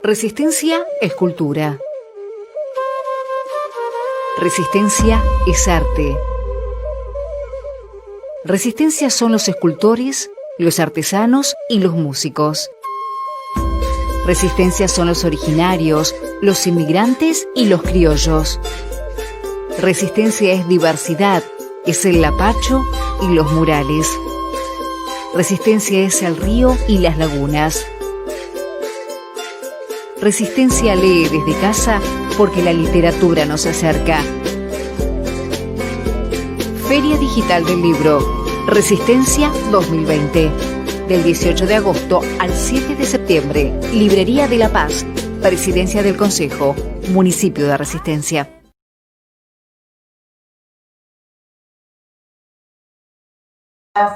Resistencia es cultura. Resistencia es arte. Resistencia son los escultores, los artesanos y los músicos. Resistencia son los originarios, los inmigrantes y los criollos. Resistencia es diversidad, es el lapacho y los murales. Resistencia es el río y las lagunas. Resistencia lee desde casa porque la literatura nos acerca. Feria Digital del Libro, Resistencia 2020. Del 18 de agosto al 7 de septiembre. Librería de La Paz, Presidencia del Consejo, Municipio de Resistencia.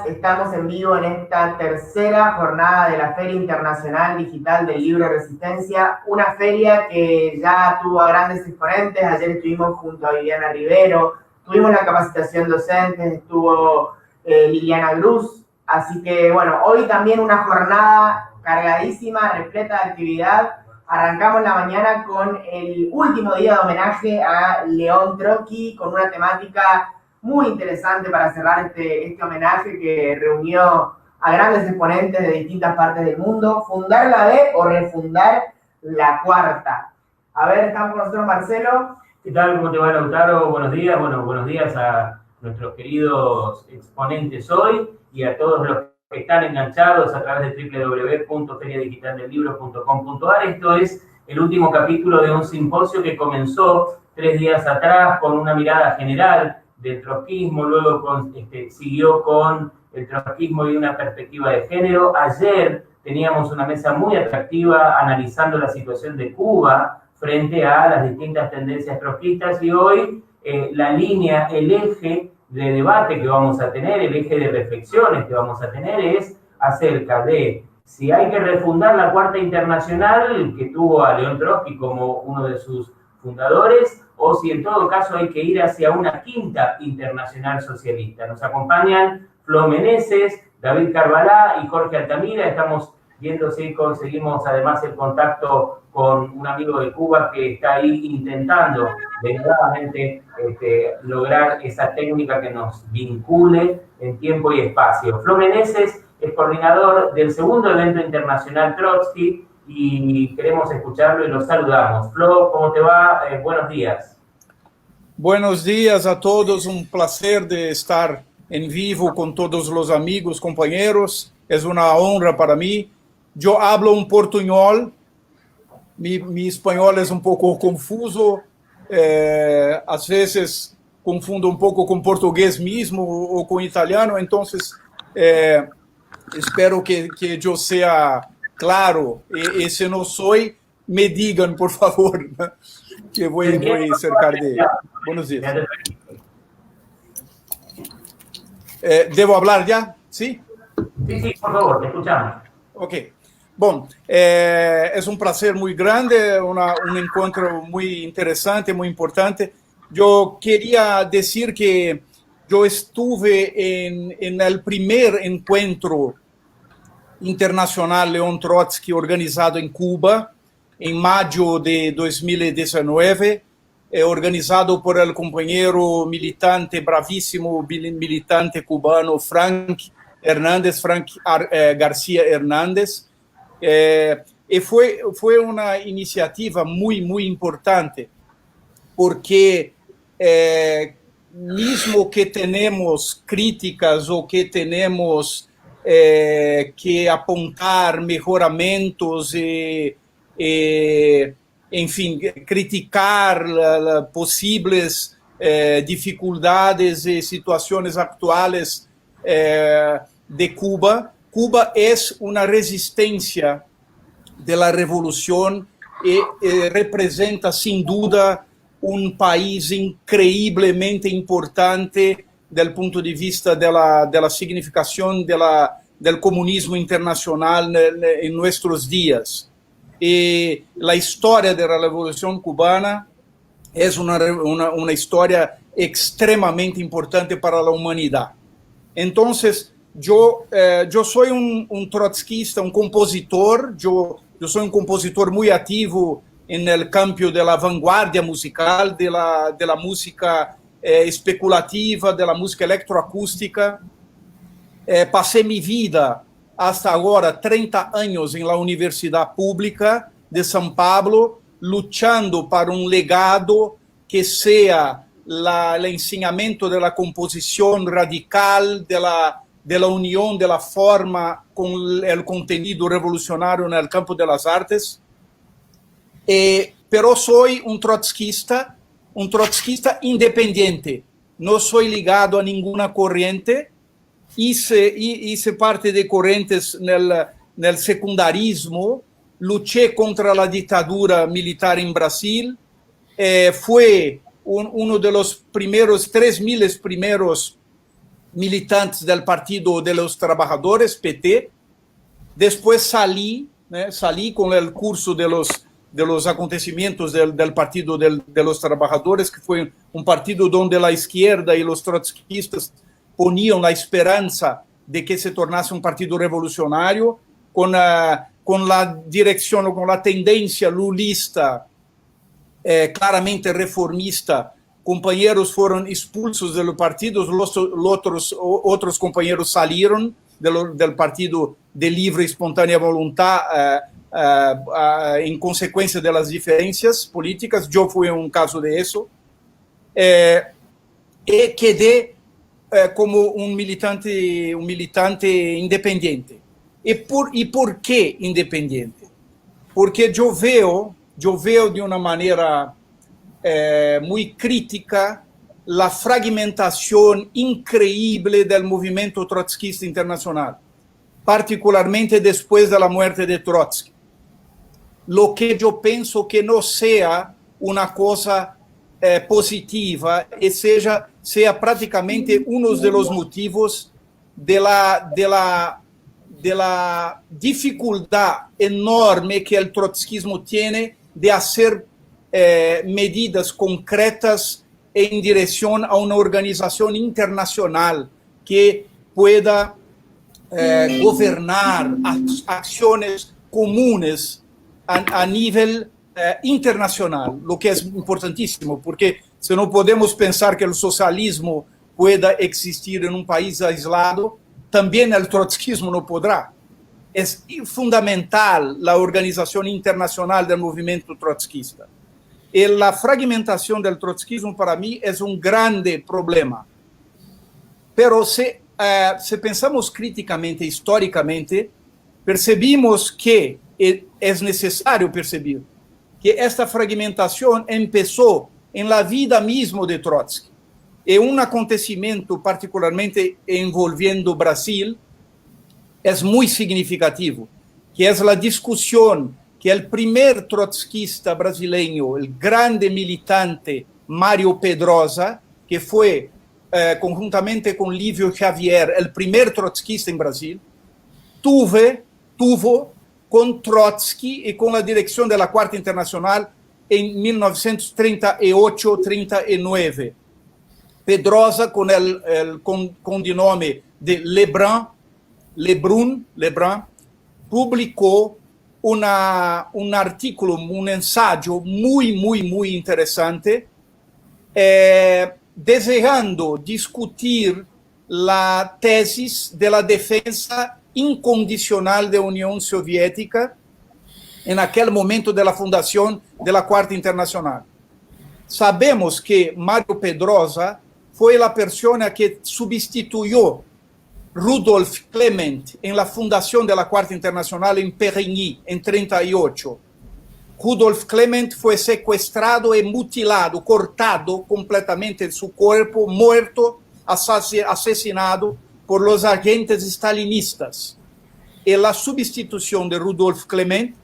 Estamos en vivo en esta tercera jornada de la Feria Internacional Digital del Libro Resistencia, una feria que ya tuvo a grandes exponentes. Ayer estuvimos junto a Viviana Rivero, tuvimos la capacitación docente, estuvo Liliana Gruz, así que bueno, hoy también una jornada cargadísima, repleta de actividad. Arrancamos la mañana con el último día de homenaje a León Trotsky, con una temática muy interesante para cerrar este homenaje que reunió a grandes exponentes de distintas partes del mundo. ¿Fundar la B o refundar la cuarta? A ver, estamos con nosotros Marcelo. ¿Qué tal? ¿Cómo te va, Lautaro? Buenos días. Bueno, buenos días a nuestros queridos exponentes hoy y a todos los que están enganchados a través de www.feriadigitaldelibro.com.ar. Esto es el último capítulo de un simposio que comenzó 3 días atrás con una mirada general del trotskismo, luego siguió con el trotskismo y una perspectiva de género. Ayer teníamos una mesa muy atractiva analizando la situación de Cuba frente a las distintas tendencias trotskistas, y hoy la línea, el eje de debate que vamos a tener, el eje de reflexiones que vamos a tener es acerca de si hay que refundar la Cuarta Internacional, que tuvo a León Trotsky como uno de sus fundadores, o si en todo caso hay que ir hacia una Quinta Internacional Socialista. Nos acompañan Flo Meneses, David Carvalá y Jorge Altamira. Estamos viendo si conseguimos además el contacto con un amigo de Cuba que está ahí intentando nuevamente lograr esa técnica que nos vincule en tiempo y espacio. Flo Meneses es coordinador del segundo evento internacional Trotsky, y queremos escucharlo y lo saludamos. Flo, ¿cómo te va? Buenos días. Buenos días a todos, un placer de estar en vivo con todos los amigos, compañeros. Es una honra para mí. Yo hablo un portuñol, mi español es un poco confuso, a veces confundo un poco con portugués mismo o con italiano, entonces espero que yo sea claro, y si no soy, me digan, por favor, que voy a cercar de... Buenos días. ¿Debo hablar ya? ¿Sí? Sí, por favor, te escuchamos. Ok. Bom, es un placer muy grande, un encuentro muy interesante, muy importante. Yo quería decir que yo estuve en el primer encuentro internacional León Trotsky organizado en Cuba en mayo de 2019, organizado por el compañero militante, bravísimo militante cubano Frank García Hernández. Y fue una iniciativa muy importante, porque mismo que tenemos críticas o que tenemos que apontar mejoramentos en fin, criticar posibles dificultades y situaciones actuales de Cuba. Cuba es una resistencia de la revolución y representa sin duda un país increíblemente importante del punto de vista de la significación del comunismo internacional en nuestros días. Y la historia de la Revolución Cubana es una historia extremadamente importante para la humanidad. Entonces, yo soy un trotskista, un compositor. Yo yo soy un compositor muy activo en el campo de la vanguardia musical, de la música especulativa, de la música electroacústica. Passei minha vida, hasta agora, 30 anos em la Universidade Pública de São Paulo, lutando para um legado que seja o ensinamento da composição radical, da união da forma com o conteúdo revolucionário no campo das artes. Pero soy un trotskista independiente. No soy ligado a ninguna corriente. Hice parte de corrientes nel secundarismo. Luché contra la dictadura militar en Brasil. Fui uno de los primeros 3.000 primeros militantes del Partido de los Trabajadores, PT. Después salí con el curso de los acontecimientos del Partido de los Trabajadores, que fue un partido donde la izquierda y los trotskistas ponían la esperanza de que se tornase un partido revolucionario, con la dirección o con la tendencia lulista, claramente reformista. Compañeros fueron expulsos de los partidos, otros compañeros salieron del Partido de Libre y Espontánea Voluntad en consecuencia de las diferencias políticas. Yo fui un caso de eso. Y quedé como un militante independiente. ¿Y por qué independiente? Porque yo veo de una manera muy crítica la fragmentación increíble del movimiento trotskista internacional, particularmente después de la muerte de Trotsky. Lo que yo pienso que no sea una cosa positiva y sea prácticamente uno de los motivos de la dificultad enorme que el trotskismo tiene de hacer medidas concretas en dirección a una organización internacional que pueda gobernar acciones comunes a nivel internacional, lo que es importantísimo, porque si no podemos pensar que el socialismo pueda existir en un país aislado, también el trotskismo no podrá. Es fundamental la organización internacional del movimiento trotskista. Y la fragmentación del trotskismo para mí es un grande problema. Pero si pensamos críticamente, históricamente, percebimos que es necesario percibir que esta fragmentación empezó en la vida misma de Trotsky. Y un acontecimiento particularmente envolviendo Brasil es muy significativo, que es la discusión que el primer trotskista brasileño, el grande militante Mário Pedrosa, que fue conjuntamente con Lívio Xavier el primer trotskista en Brasil, tuvo con Trotsky y con la dirección de la Cuarta Internacional en 1938-39. Pedrosa, con el codinome de Lebrun, publicó un artículo, un ensayo muy interesante, deseando discutir la tesis de la defensa incondicional de la Unión Soviética en aquel momento de la fundación de la Cuarta Internacional. Sabemos que Mário Pedrosa fue la persona que sustituyó Rudolf Clement en la fundación de la Cuarta Internacional en Perigny, en 1938. Rudolf Clement fue secuestrado y mutilado, cortado completamente su cuerpo, muerto, asesinado por los agentes stalinistas. Y la sustitución de Rudolf Clement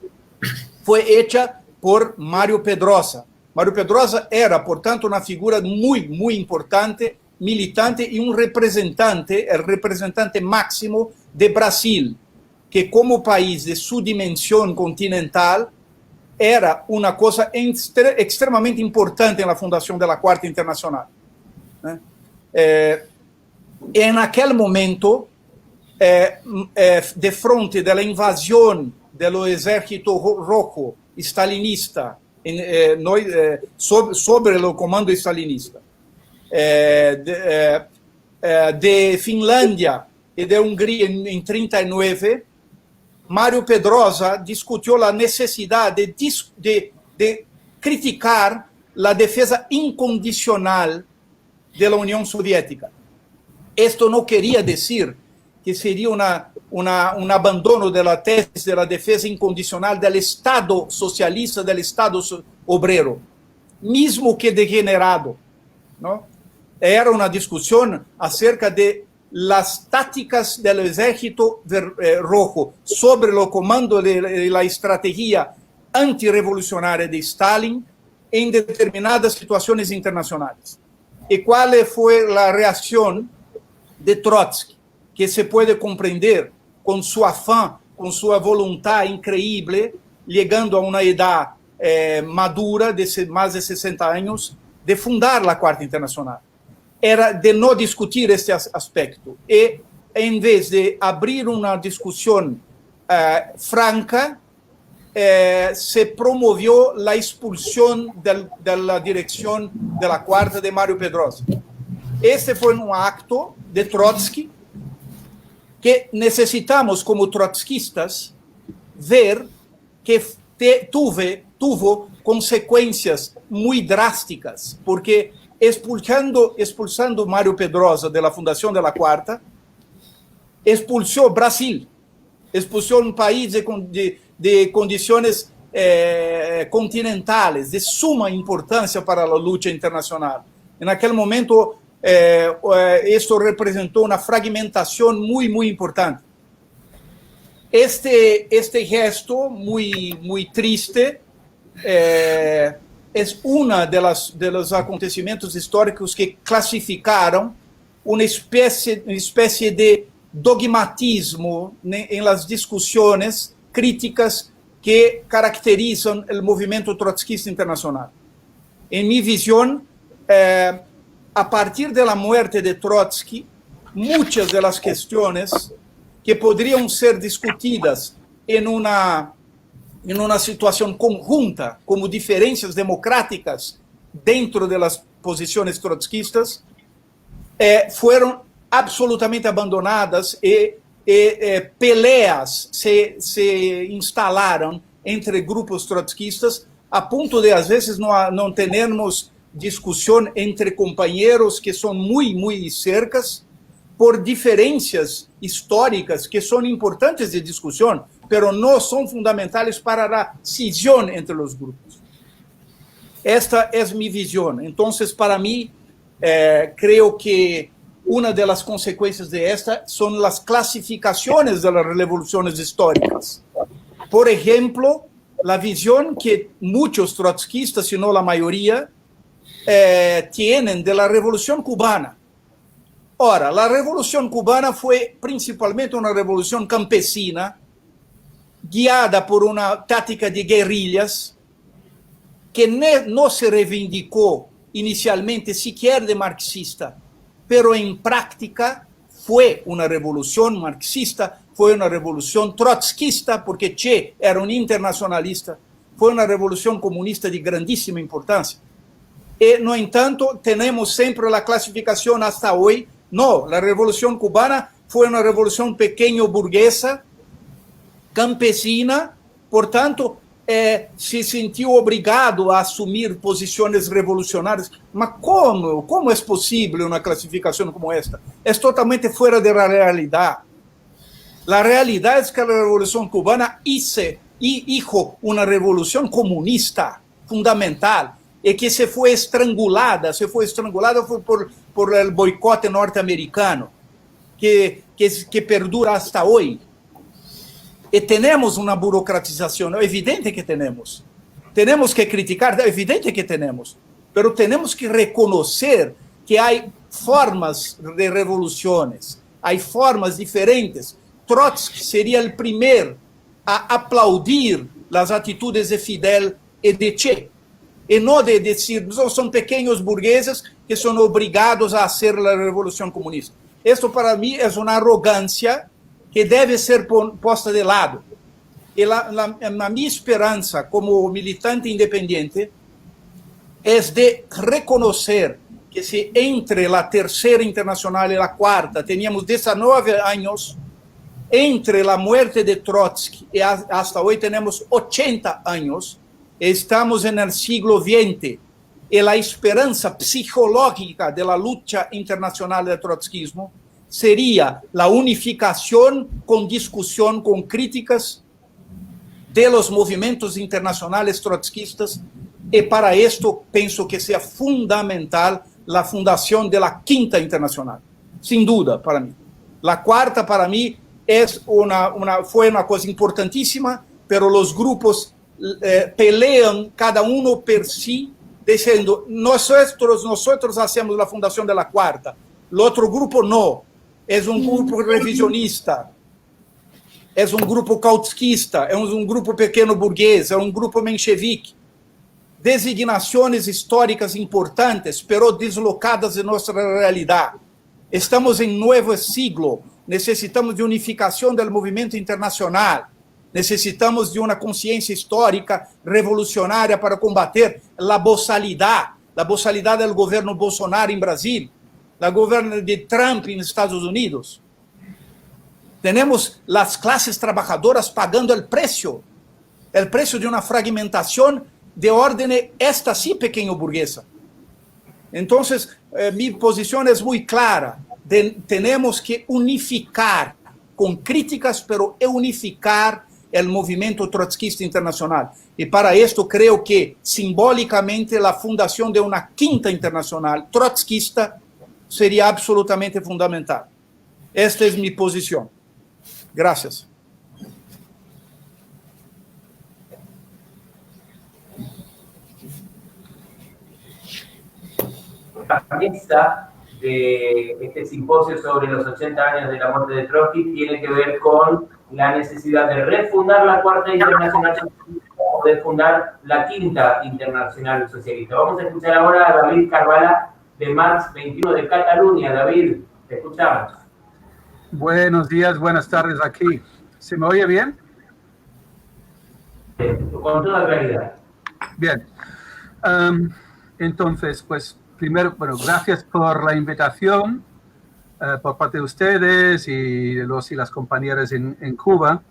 fue hecha por Mário Pedrosa. Mário Pedrosa era, portanto, una figura muy importante, militante y un representante, el representante máximo de Brasil, que como país de su dimensión continental era una cosa extremadamente importante en la fundación de la Cuarta Internacional. En aquel momento, de frente de la invasión do exército rojo stalinista sobre o comando stalinista, de Finlândia e de Hungria em 39, Mário Pedrosa discutiu a necessidade de criticar a defesa incondicional da União Soviética. Isto não queria dizer que seria um abandono da tese da defesa incondicional do Estado socialista, do Estado obrero, mesmo que degenerado, não? Era uma discussão acerca de las táticas do exército rojo sobre o comando de la estrategia antirrevolucionária de Stalin em determinadas situações internacionais. E qual foi a reação de Trotsky, que se pode compreender com seu afã, com sua vontade increíble, chegando a uma idade madura de mais de 60 anos, de fundar a Quarta Internacional. Era de não discutir este aspecto e, em vez de abrir uma discussão franca, se promoveu a expulsão da direção da Quarta de Mário Pedrosa. Este foi um acto de Trotsky que necessitamos, como trotskistas, ver que tuvo consequências muito drásticas, porque expulsando Mário Pedrosa da fundação da Quarta, expulsou Brasil, expulsou um país de condições continentales, de suma importância para a luta internacional. E naquele momento, isso representou uma fragmentação muito importante. Este gesto muito triste é um dos acontecimentos históricos que classificaram uma espécie de dogmatismo em las discussões críticas que caracterizam o movimento trotskista internacional. Em minha visão, a partir da morte de Trotsky, muitas das questões que poderiam ser discutidas em uma situação conjunta, como diferenças democráticas dentro das posições trotskistas, foram absolutamente abandonadas e peleas se instalaram entre grupos trotskistas, a ponto de, às vezes, não termos discussão entre companheiros que são muito cercas, por diferenças históricas que são importantes de discussão, mas não são fundamentais para a cisão entre os grupos. Esta é minha visão. Então, para mim, creio que uma das consequências de esta são as classificações das revoluções históricas. Por exemplo, a visão que muitos trotskistas, se não a maioria, têm da Revolução Cubana. Ora, a Revolução Cubana foi principalmente uma revolução campesina, guiada por uma tática de guerrilhas, que não se reivindicou inicialmente sequer de marxista, pero em prática foi uma revolução marxista, foi uma revolução trotskista, porque Che era um internacionalista, foi uma revolução comunista de grandíssima importância. E, no entanto, temos sempre a classificação hasta hoje. Não, a Revolução Cubana foi uma revolução pequeno-burguesa, campesina, portanto, se sentiu obrigado a assumir posições revolucionárias. Mas como é possível uma classificação como esta? É totalmente fora da realidade. A realidade é que a Revolução Cubana hizo uma revolução comunista fundamental, e que se foi estrangulada por el boicote norte-americano, que perdura hasta hoje. E temos uma burocratização, é evidente que temos. Temos que criticar, é evidente que temos. Mas temos que reconhecer que há formas de revoluções, há formas diferentes. Trotsky seria o primeiro a aplaudir as atitudes de Fidel e de Che. E não de dizer, são pequenos burgueses que são obrigados a fazer a revolução comunista. Isso, para mim, é uma arrogância que deve ser posta de lado. Y mi esperanza como militante independiente es de reconocer que si entre la tercera internacional y la cuarta teníamos 19 años, entre la muerte de Trotsky y hasta hoy tenemos 80 años, estamos en el siglo XX, y la esperanza psicológica de la lucha internacional del trotskismo sería la unificación con discusión, con críticas de los movimientos internacionales trotskistas, y para esto pienso que sea fundamental la fundación de la Quinta Internacional, sin duda para mí. La cuarta para mí fue una cosa importantísima, pero los grupos pelean cada uno por sí, diciendo, nosotros hacemos la fundación de la cuarta, el otro grupo no, es un grupo revisionista, es un grupo kautskista, es un grupo pequeno burgués, es un grupo menchevique. Designações históricas importantes, pero deslocadas de nossa realidade. Estamos em novo siglo, necessitamos de unificação do movimento internacional, necessitamos de uma consciência histórica revolucionária para combater a boçalidade do governo Bolsonaro em Brasil, o governo de Trump em Estados Unidos. Temos as classes trabalhadoras pagando o preço de uma fragmentação de orden esta sí pequeño burguesa. Entonces, mi posición es muy clara. Tenemos que unificar con críticas, pero unificar el movimiento trotskista internacional. Y para esto creo que simbólicamente la fundación de una Quinta Internacional trotskista sería absolutamente fundamental. Esta es mi posición. Gracias. Mesa de este simposio sobre los 80 años de la muerte de Trotsky tiene que ver con la necesidad de refundar la Cuarta Internacional Socialista o de fundar la Quinta Internacional Socialista. Vamos a escuchar ahora a David Carvala de Marx 21 de Cataluña. David, te escuchamos. Buenos días, buenas tardes aquí. ¿Se me oye bien? Con toda claridad. Bien. Entonces, pues, primero, bueno, gracias por la invitación por parte de ustedes y de los y las compañeras en Cuba.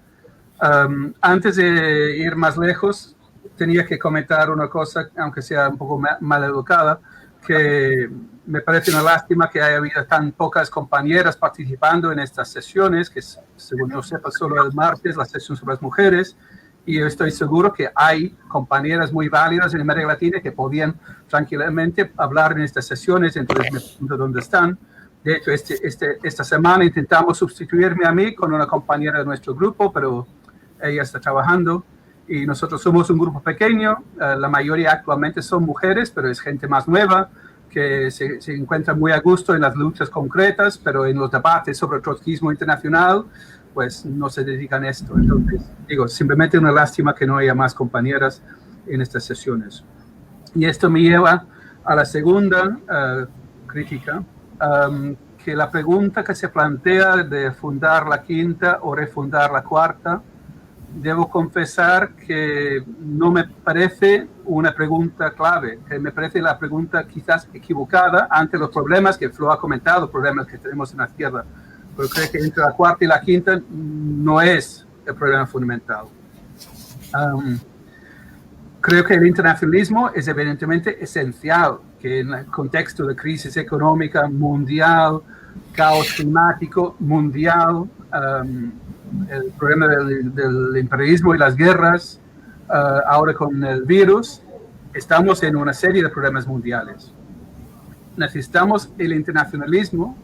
Antes de ir más lejos, tenía que comentar una cosa, aunque sea un poco mal educada, que me parece una lástima que haya habido tan pocas compañeras participando en estas sesiones, que según yo sepa solo el martes, la sesión sobre las mujeres, y yo estoy seguro que hay compañeras muy válidas en América Latina que podían tranquilamente hablar en estas sesiones, entonces me pregunto dónde están. De hecho, esta semana intentamos sustituirme a mí con una compañera de nuestro grupo, pero ella está trabajando y nosotros somos un grupo pequeño, la mayoría actualmente son mujeres, pero es gente más nueva que se encuentra muy a gusto en las luchas concretas, pero en los debates sobre el trotskismo internacional, pues no se dedican a esto. Entonces, digo, simplemente una lástima que no haya más compañeras en estas sesiones. Y esto me lleva a la segunda crítica, que la pregunta que se plantea de fundar la quinta o refundar la cuarta, debo confesar que no me parece una pregunta clave, que me parece la pregunta quizás equivocada ante los problemas que Flo ha comentado, problemas que tenemos en la izquierda. Pero creo que entre la cuarta y la quinta no es el problema fundamental. Creo que el internacionalismo es evidentemente esencial, que en el contexto de crisis económica mundial, caos climático mundial, el problema del imperialismo y las guerras, ahora con el virus, estamos en una serie de problemas mundiales. Necesitamos el internacionalismo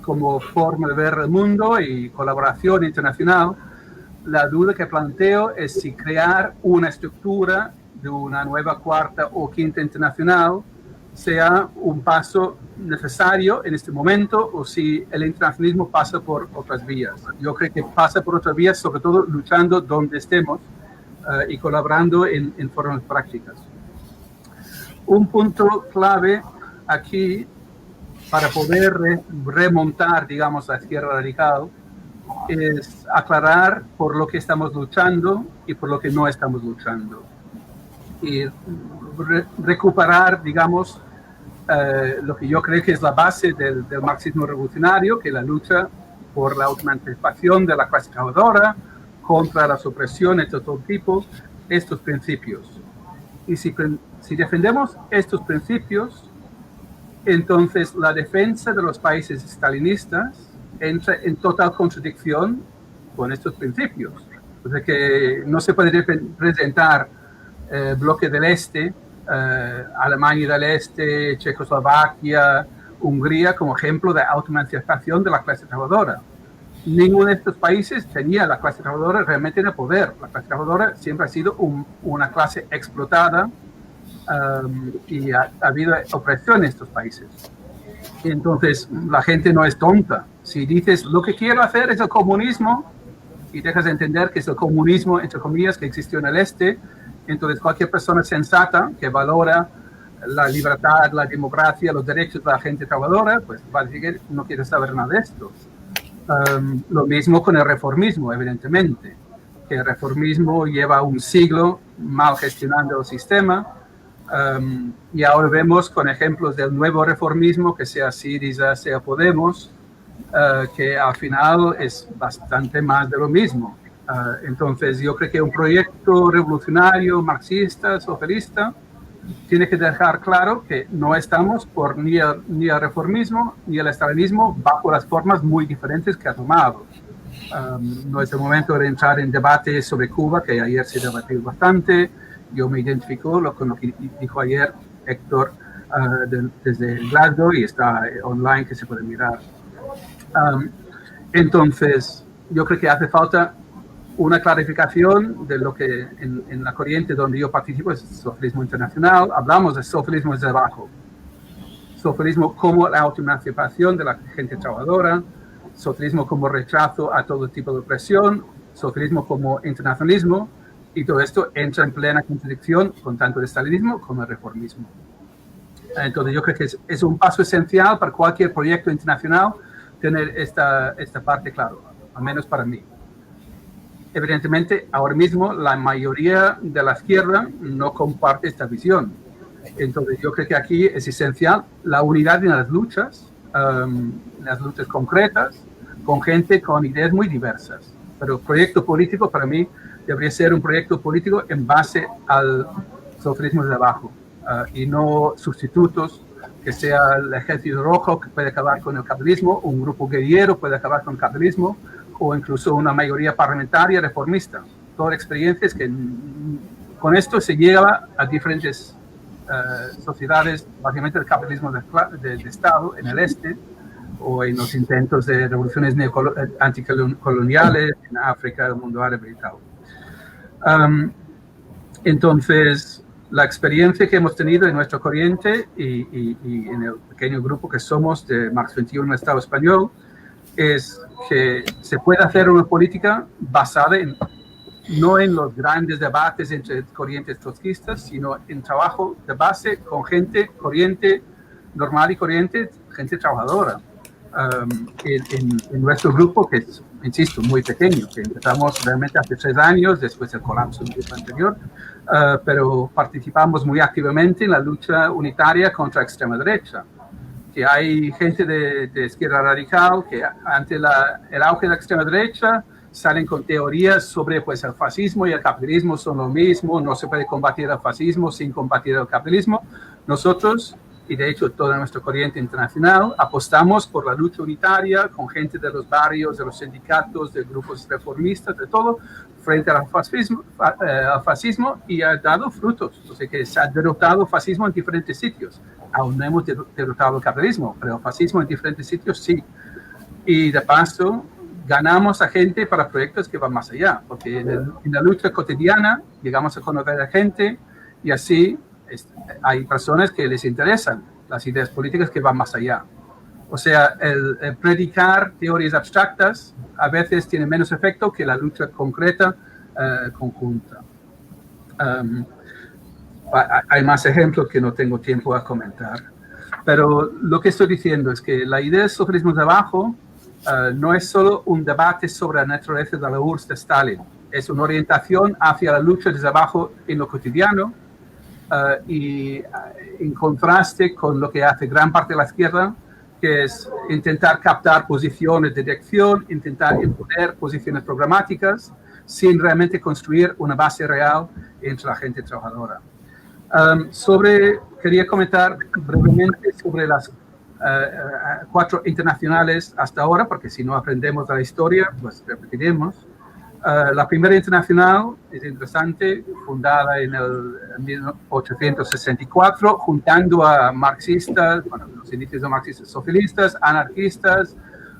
como forma de ver el mundo y colaboración internacional. La duda que planteo es si crear una estructura de una nueva cuarta o quinta internacional sea un paso necesario en este momento o si el internacionalismo pasa por otras vías. Yo creo que pasa por otras vías, sobre todo luchando donde estemos y colaborando en formas prácticas. Un punto clave aquí para poder remontar, digamos, la izquierda radical es aclarar por lo que estamos luchando y por lo que no estamos luchando. Y recuperar, digamos, lo que yo creo que es la base del marxismo revolucionario, que es la lucha por la autoemancipación de la clase trabajadora, contra las opresiones de todo tipo, estos principios. Y si defendemos estos principios, entonces la defensa de los países estalinistas entra en total contradicción con estos principios. O sea que no se puede presentar bloque del Este, Alemania del Este, Checoslovaquia, Hungría como ejemplo de autoemancipación de la clase trabajadora. Ninguno de estos países tenía la clase trabajadora realmente en el poder. La clase trabajadora siempre ha sido una clase explotada y ha habido opresión en estos países. Entonces, la gente no es tonta. Si dices, lo que quiero hacer es el comunismo, y dejas de entender que es el comunismo, entre comillas, que existió en el Este, entonces cualquier persona sensata que valora la libertad, la democracia, los derechos de la gente trabajadora, pues va a decir que no quiere saber nada de esto. Lo mismo con el reformismo, evidentemente, que el reformismo lleva un siglo mal gestionando el sistema, y ahora vemos con ejemplos del nuevo reformismo, que sea Syriza, sea Podemos, que al final es bastante más de lo mismo. Entonces yo creo que un proyecto revolucionario, marxista, socialista, tiene que dejar claro que no estamos por ni el reformismo ni el estalinismo bajo las formas muy diferentes que ha tomado. No es el momento de entrar en debates sobre Cuba, que ayer se debatió bastante. Yo me identifico con lo que dijo ayer Héctor desde Glasgow y está online que se puede mirar. Entonces, yo creo que hace falta una clarificación de lo que en la corriente donde yo participo es el socialismo internacional. Hablamos de socialismo desde abajo. Socialismo como la autoemancipación de la gente trabajadora, socialismo como rechazo a todo tipo de opresión, socialismo como internacionalismo, y todo esto entra en plena contradicción con tanto el estalinismo como el reformismo. Entonces yo creo que es un paso esencial para cualquier proyecto internacional tener esta parte claro, al menos para mí. Evidentemente, ahora mismo la mayoría de la izquierda no comparte esta visión. Entonces yo creo que aquí es esencial la unidad en las luchas concretas, con gente con ideas muy diversas. Pero el proyecto político para mí debería ser un proyecto político en base al socialismo de abajo y no sustitutos, que sea el Ejército Rojo que puede acabar con el capitalismo, un grupo guerrillero puede acabar con el capitalismo, o incluso una mayoría parlamentaria reformista. Todas experiencias que con esto se llega a diferentes sociedades, básicamente el capitalismo de Estado en el este, o en los intentos de revoluciones anticoloniales en África, el mundo árabe y tal. Entonces, la experiencia que hemos tenido en nuestra corriente y en el pequeño grupo que somos de Marx 21 en el Estado español, es que se puede hacer una política basada no en los grandes debates entre corrientes trotskistas, sino en trabajo de base con gente corriente, normal y corriente, gente trabajadora. En nuestro grupo, que es, insisto, muy pequeño, que empezamos realmente hace 3 años, después del colapso del grupo anterior, pero participamos muy activamente en la lucha unitaria contra la extrema derecha. Que hay gente de izquierda radical que ante el auge de la extrema derecha salen con teorías sobre pues el fascismo y el capitalismo son lo mismo, no se puede combatir el fascismo sin combatir el capitalismo. Nosotros, y de hecho toda nuestra corriente internacional, apostamos por la lucha unitaria con gente de los barrios, de los sindicatos, de grupos reformistas, de todo, frente al fascismo y ha dado frutos. O sea que se ha derrotado el fascismo en diferentes sitios. Aún no hemos derrotado el capitalismo, pero el fascismo en diferentes sitios sí. Y de paso, ganamos a gente para proyectos que van más allá, porque en la lucha cotidiana llegamos a conocer a gente y así hay personas que les interesan las ideas políticas que van más allá. O sea, el predicar teorías abstractas a veces tiene menos efecto que la lucha concreta conjunta. Hay más ejemplos que no tengo tiempo a comentar. Pero lo que estoy diciendo es que la idea del socialismo de abajo no es solo un debate sobre la naturaleza de la URSS de Stalin, es una orientación hacia la lucha desde abajo en lo cotidiano y en contraste con lo que hace gran parte de la izquierda, que es intentar captar posiciones de dirección, intentar imponer posiciones programáticas sin realmente construir una base real entre la gente trabajadora. Quería comentar brevemente sobre las 4 internacionales hasta ahora, porque si no aprendemos de la historia, pues repetiremos. La primera internacional es interesante, fundada en el 1864, juntando a marxistas, bueno, los inicios de marxistas socialistas, anarquistas,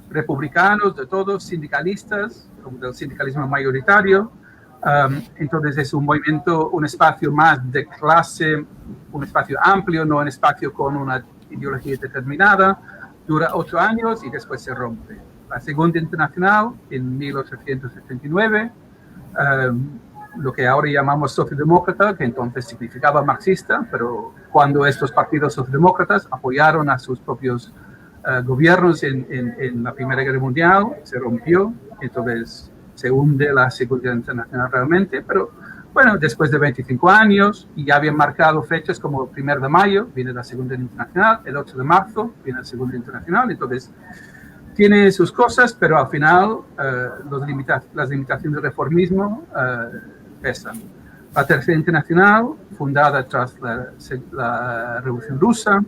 republicanos, de todos, sindicalistas, como del sindicalismo mayoritario. Entonces es un movimiento, un espacio más de clase, un espacio amplio, no un espacio con una ideología determinada. Dura 8 años y después se rompe. La segunda internacional, en 1879, lo que ahora llamamos socialdemócrata, que entonces significaba marxista, pero cuando estos partidos socialdemócratas apoyaron a sus propios gobiernos en la Primera Guerra Mundial, se rompió, entonces se hunde la Segunda Internacional realmente, pero bueno, después de 25 años, y ya habían marcado fechas como el 1 de mayo, viene la Segunda Internacional, el 8 de marzo viene la Segunda Internacional, entonces tiene sus cosas, pero al final las limitaciones del reformismo pesan. La Tercera Internacional, fundada tras la Revolución Rusa,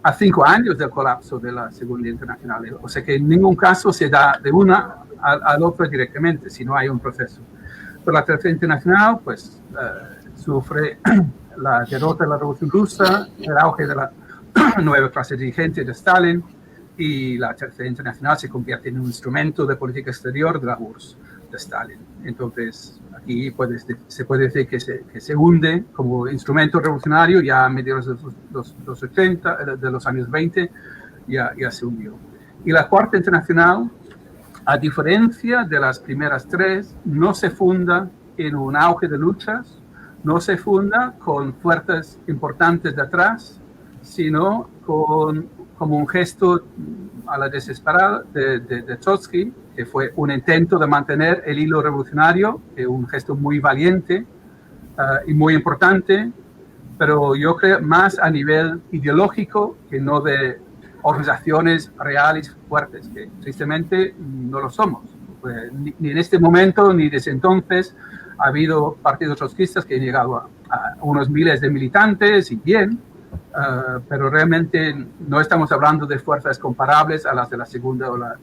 a 5 años del colapso de la Segunda Internacional. O sea que en ningún caso se da de una al otro directamente, si no hay un proceso. Pero la Tercera Internacional, pues, sufre la derrota de la Revolución Rusa, el auge de la nueva clase dirigente de Stalin, y la Tercera Internacional se convierte en un instrumento de política exterior de la URSS de Stalin. Entonces, aquí se puede decir que se hunde como instrumento revolucionario ya a mediados de los 80, de los años 20, ya se hundió. Y la Cuarta Internacional, a diferencia de las primeras 3, no se funda en un auge de luchas, no se funda con fuerzas importantes detrás, sino como un gesto a la desesperada de Trotsky, que fue un intento de mantener el hilo revolucionario, un gesto muy valiente y muy importante, pero yo creo más a nivel ideológico que no de organizaciones reales fuertes, que tristemente no lo somos. Pues, ni en este momento ni desde entonces ha habido partidos trotskistas que han llegado a unos miles de militantes y bien, pero realmente no estamos hablando de fuerzas comparables a las de la Segunda o la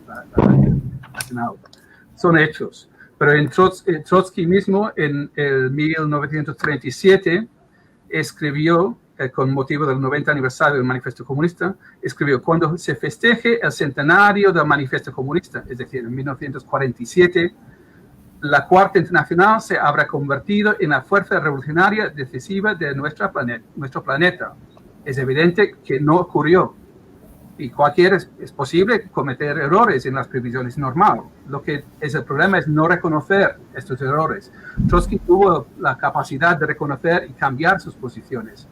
Nacional. Son hechos. Pero en Trotsky mismo, en el 1937, escribió, con motivo del 90 aniversario del Manifiesto Comunista, escribió: cuando se festeje el centenario del Manifiesto Comunista, es decir, en 1947, la Cuarta Internacional se habrá convertido en la fuerza revolucionaria decisiva de nuestro planeta. Es evidente que no ocurrió, y es posible cometer errores en las previsiones, normal. Lo que es el problema es no reconocer estos errores. Trotsky tuvo la capacidad de reconocer y cambiar sus posiciones.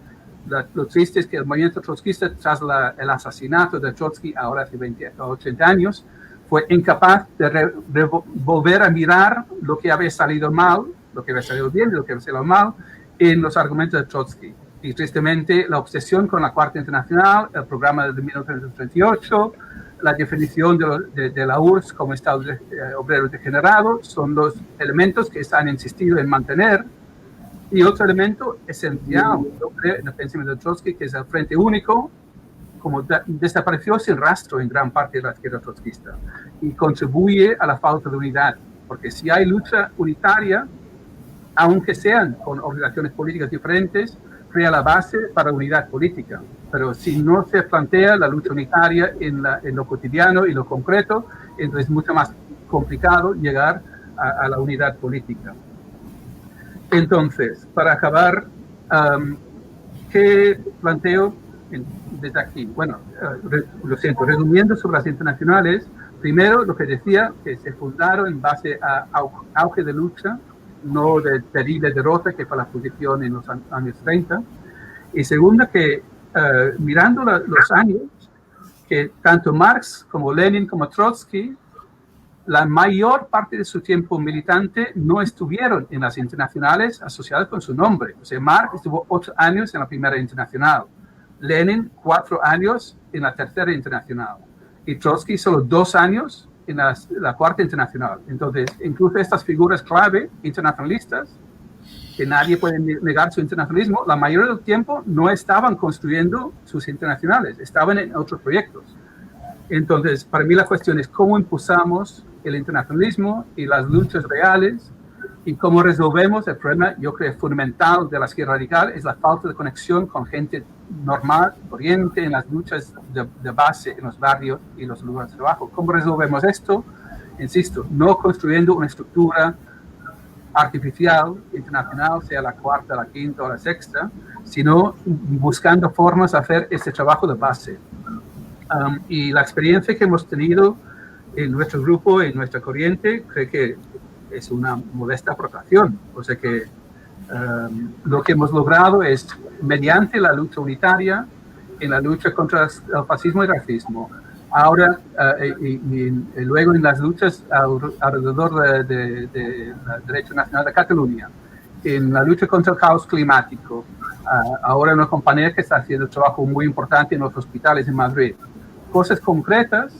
Lo triste es que el movimiento trotskista, tras el asesinato de Trotsky, ahora hace 80 años, fue incapaz de volver a mirar lo que había salido mal, lo que había salido bien y lo que había salido mal en los argumentos de Trotsky. Y tristemente, la obsesión con la Cuarta Internacional, el programa de 1938, la definición de la URSS como Estado obrero degenerado, son los elementos que se han insistido en mantener. Y otro elemento esencial, yo creo, en el pensamiento de Trotsky, que es el Frente Único, como desapareció sin rastro en gran parte de la izquierda trotskista, y contribuye a la falta de unidad. Porque si hay lucha unitaria, aunque sean con organizaciones políticas diferentes, crea la base para unidad política. Pero si no se plantea la lucha unitaria en lo cotidiano y lo concreto, entonces es mucho más complicado llegar a la unidad política. Entonces, para acabar, ¿qué planteo desde aquí? Bueno, lo siento, resumiendo sobre las internacionales, primero lo que decía, que se fundaron en base a auge de lucha, no de terrible derrota que fue la posición en los años 30. Y segunda, que mirando los años, que tanto Marx como Lenin como Trotsky, la mayor parte de su tiempo militante no estuvieron en las internacionales asociadas con su nombre. O sea, Marx estuvo 8 años en la primera internacional, Lenin 4 años en la tercera internacional y Trotsky solo 2 años en la cuarta internacional. Entonces, incluso estas figuras clave internacionalistas, que nadie puede negar su internacionalismo, la mayoría del tiempo no estaban construyendo sus internacionales, estaban en otros proyectos. Entonces, para mí la cuestión es cómo impulsamos el internacionalismo y las luchas reales y cómo resolvemos el problema, yo creo, fundamental de la izquierda radical, es la falta de conexión con gente normal, corriente, en las luchas de base en los barrios y los lugares de trabajo. ¿Cómo resolvemos esto? Insisto, no construyendo una estructura artificial, internacional, sea la cuarta, la quinta o la sexta, sino buscando formas de hacer este trabajo de base. Y la experiencia que hemos tenido en nuestro grupo, en nuestra corriente, creo que es una modesta aportación. O sea que lo que hemos logrado es, mediante la lucha unitaria, en la lucha contra el fascismo y el racismo, ahora y luego en las luchas alrededor del derecho nacional de Cataluña, en la lucha contra el caos climático, ahora una compañera que está haciendo un trabajo muy importante en los hospitales en Madrid. Cosas concretas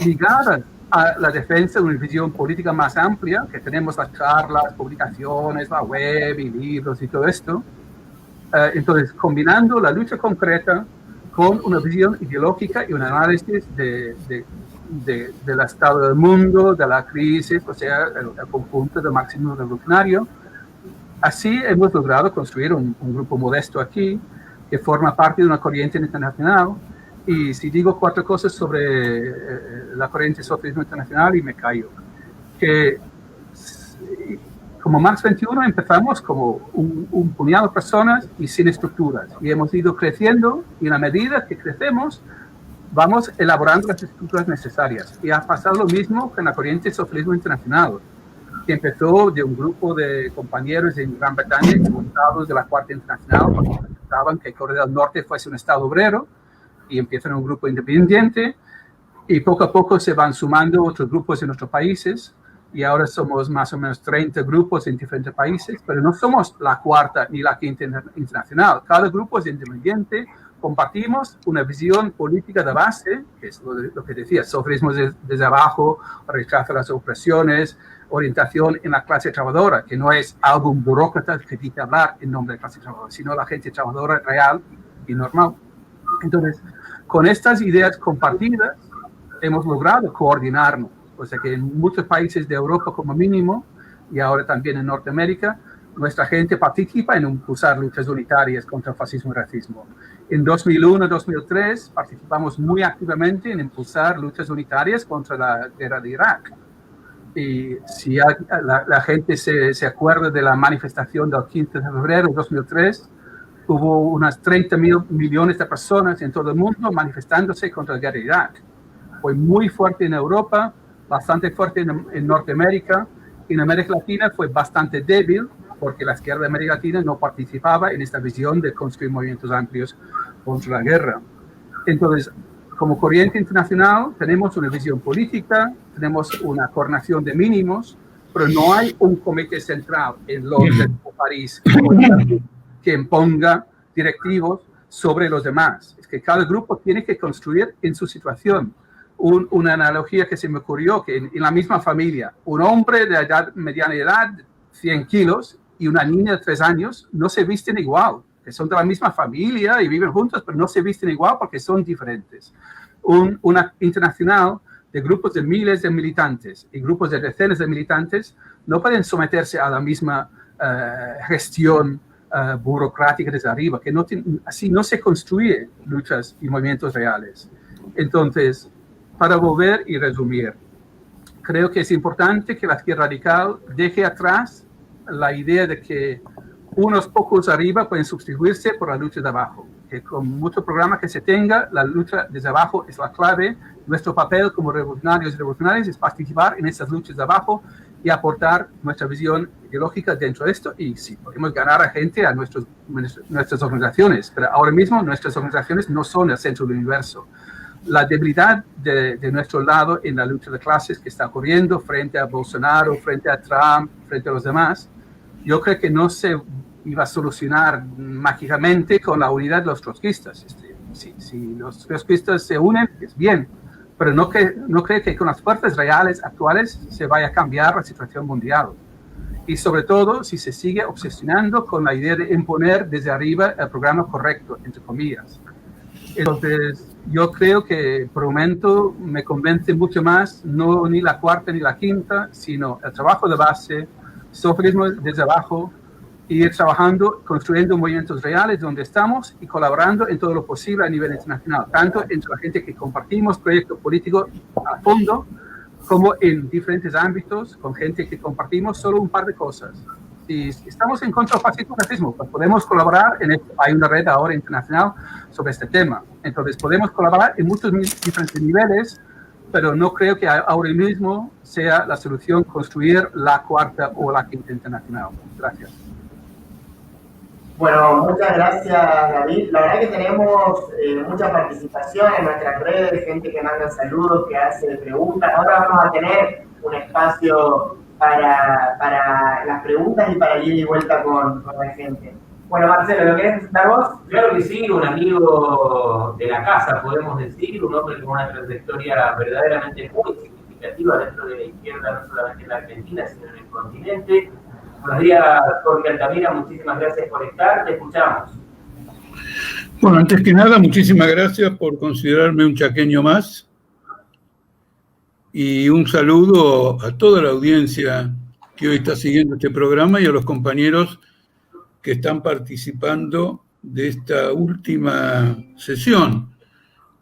ligadas a la defensa de una visión política más amplia, que tenemos las charlas, publicaciones, la web y libros y todo esto. Entonces, combinando la lucha concreta con una visión ideológica y un análisis del estado del mundo, de la crisis, o sea, el conjunto del marxismo revolucionario. Así hemos logrado construir un grupo modesto aquí, que forma parte de una corriente internacional. Y si digo 4 cosas sobre la corriente socialismo internacional y me callo, que como Marx 21 empezamos como un puñado de personas y sin estructuras, y hemos ido creciendo, y en la medida que crecemos vamos elaborando las estructuras necesarias. Y ha pasado lo mismo con la corriente socialismo internacional, que empezó de un grupo de compañeros en Gran Bretaña, expulsados de la Cuarta Internacional, porque pensaban que Corea del Norte fuese un estado obrero, y empiezan un grupo independiente, y poco a poco se van sumando otros grupos en otros países, y ahora somos más o menos 30 grupos en diferentes países, pero no somos la cuarta ni la quinta internacional. Cada grupo es independiente, compartimos una visión política de base, que es lo que decía, socialismo desde abajo, rechazo a las opresiones, orientación en la clase trabajadora, que no es algún burócrata que dice hablar en nombre de la clase trabajadora, sino la gente trabajadora real y normal. Entonces, con estas ideas compartidas, hemos logrado coordinarnos. O sea que en muchos países de Europa como mínimo, y ahora también en Norteamérica, nuestra gente participa en impulsar luchas unitarias contra el fascismo y racismo. En 2001-2003 participamos muy activamente en impulsar luchas unitarias contra la guerra de Irak. Y si la gente se acuerda de la manifestación del 15 de febrero de 2003, hubo unas 30 millones de personas en todo el mundo manifestándose contra la guerra de Irak. Fue muy fuerte en Europa, bastante fuerte en Norteamérica. En América Latina fue bastante débil porque la izquierda de América Latina no participaba en esta visión de construir movimientos amplios contra la guerra. Entonces, como corriente internacional, tenemos una visión política, tenemos una coordinación de mínimos, pero no hay un comité central en Londres o París que imponga directivos sobre los demás. Es que cada grupo tiene que construir en su situación. Una analogía que se me ocurrió, que en la misma familia, un hombre de mediana edad, 100 kilos, y una niña de 3 años, no se visten igual, que son de la misma familia y viven juntos, pero no se visten igual porque son diferentes. Una internacional de grupos de miles de militantes y grupos de decenas de militantes no pueden someterse a la misma gestión burocrática desde arriba, que así no se construye luchas y movimientos reales. Entonces, para volver y resumir, creo que es importante que la izquierda radical deje atrás la idea de que unos pocos arriba pueden sustituirse por la lucha de abajo, que con mucho programa que se tenga, la lucha desde abajo es la clave. Nuestro papel como revolucionarios y revolucionarias es participar en estas luchas de abajo y aportar nuestra visión ideológica dentro de esto, y sí, podemos ganar a gente a nuestras organizaciones, pero ahora mismo nuestras organizaciones no son el centro del universo. la debilidad de nuestro lado en la lucha de clases que está ocurriendo frente a Bolsonaro, frente a Trump, frente a los demás, yo creo que no se iba a solucionar mágicamente con la unidad de los trotskistas. Si los trotskistas se unen, es bien, pero no creo que con las fuerzas reales actuales se vaya a cambiar la situación mundial. Y sobre todo si se sigue obsesionando con la idea de imponer desde arriba el programa correcto, entre comillas. Entonces, yo creo que por el momento me convence mucho más, no ni la cuarta ni la quinta, sino el trabajo de base, socialismo desde abajo, ir trabajando, construyendo movimientos reales donde estamos y colaborando en todo lo posible a nivel internacional, tanto entre la gente que compartimos proyectos políticos a fondo, como en diferentes ámbitos, con gente que compartimos solo un par de cosas. Si estamos en contra del fascismo y racismo, pues podemos colaborar, hay una red ahora internacional sobre este tema, entonces podemos colaborar en muchos diferentes niveles, pero no creo que ahora mismo sea la solución construir la cuarta o la quinta internacional. Gracias. Bueno, muchas gracias, David. La verdad que tenemos mucha participación en nuestras redes, gente que manda saludos, que hace preguntas. Ahora vamos a tener un espacio para las preguntas y para ir y vuelta con la gente. Bueno, Marcelo, ¿lo querés presentar vos? Claro que sí, un amigo de la casa, podemos decir, un hombre con una trayectoria verdaderamente muy significativa dentro de la izquierda, no solamente en la Argentina, sino en el continente. Buenos días, Jorge Altamira, muchísimas gracias por estar, te escuchamos. Bueno, antes que nada, muchísimas gracias por considerarme un chaqueño más y un saludo a toda la audiencia que hoy está siguiendo este programa y a los compañeros que están participando de esta última sesión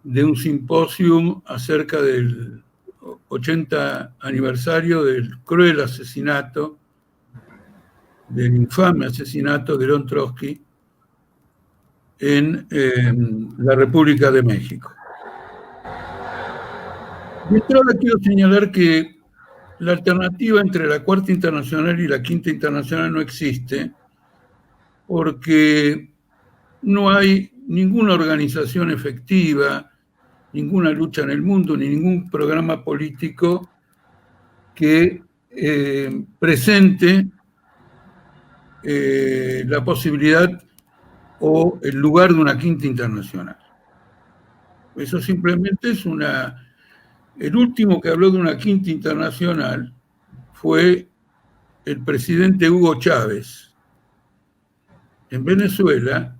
de un simposio acerca del 80 aniversario del cruel asesinato, del infame asesinato de León Trotsky en la República de México. De entrada quiero señalar que la alternativa entre la Cuarta Internacional y la Quinta Internacional no existe, porque no hay ninguna organización efectiva, ninguna lucha en el mundo, ni ningún programa político que presente la posibilidad o el lugar de una quinta internacional. Eso simplemente es el último que habló de una quinta internacional fue el presidente Hugo Chávez. En Venezuela,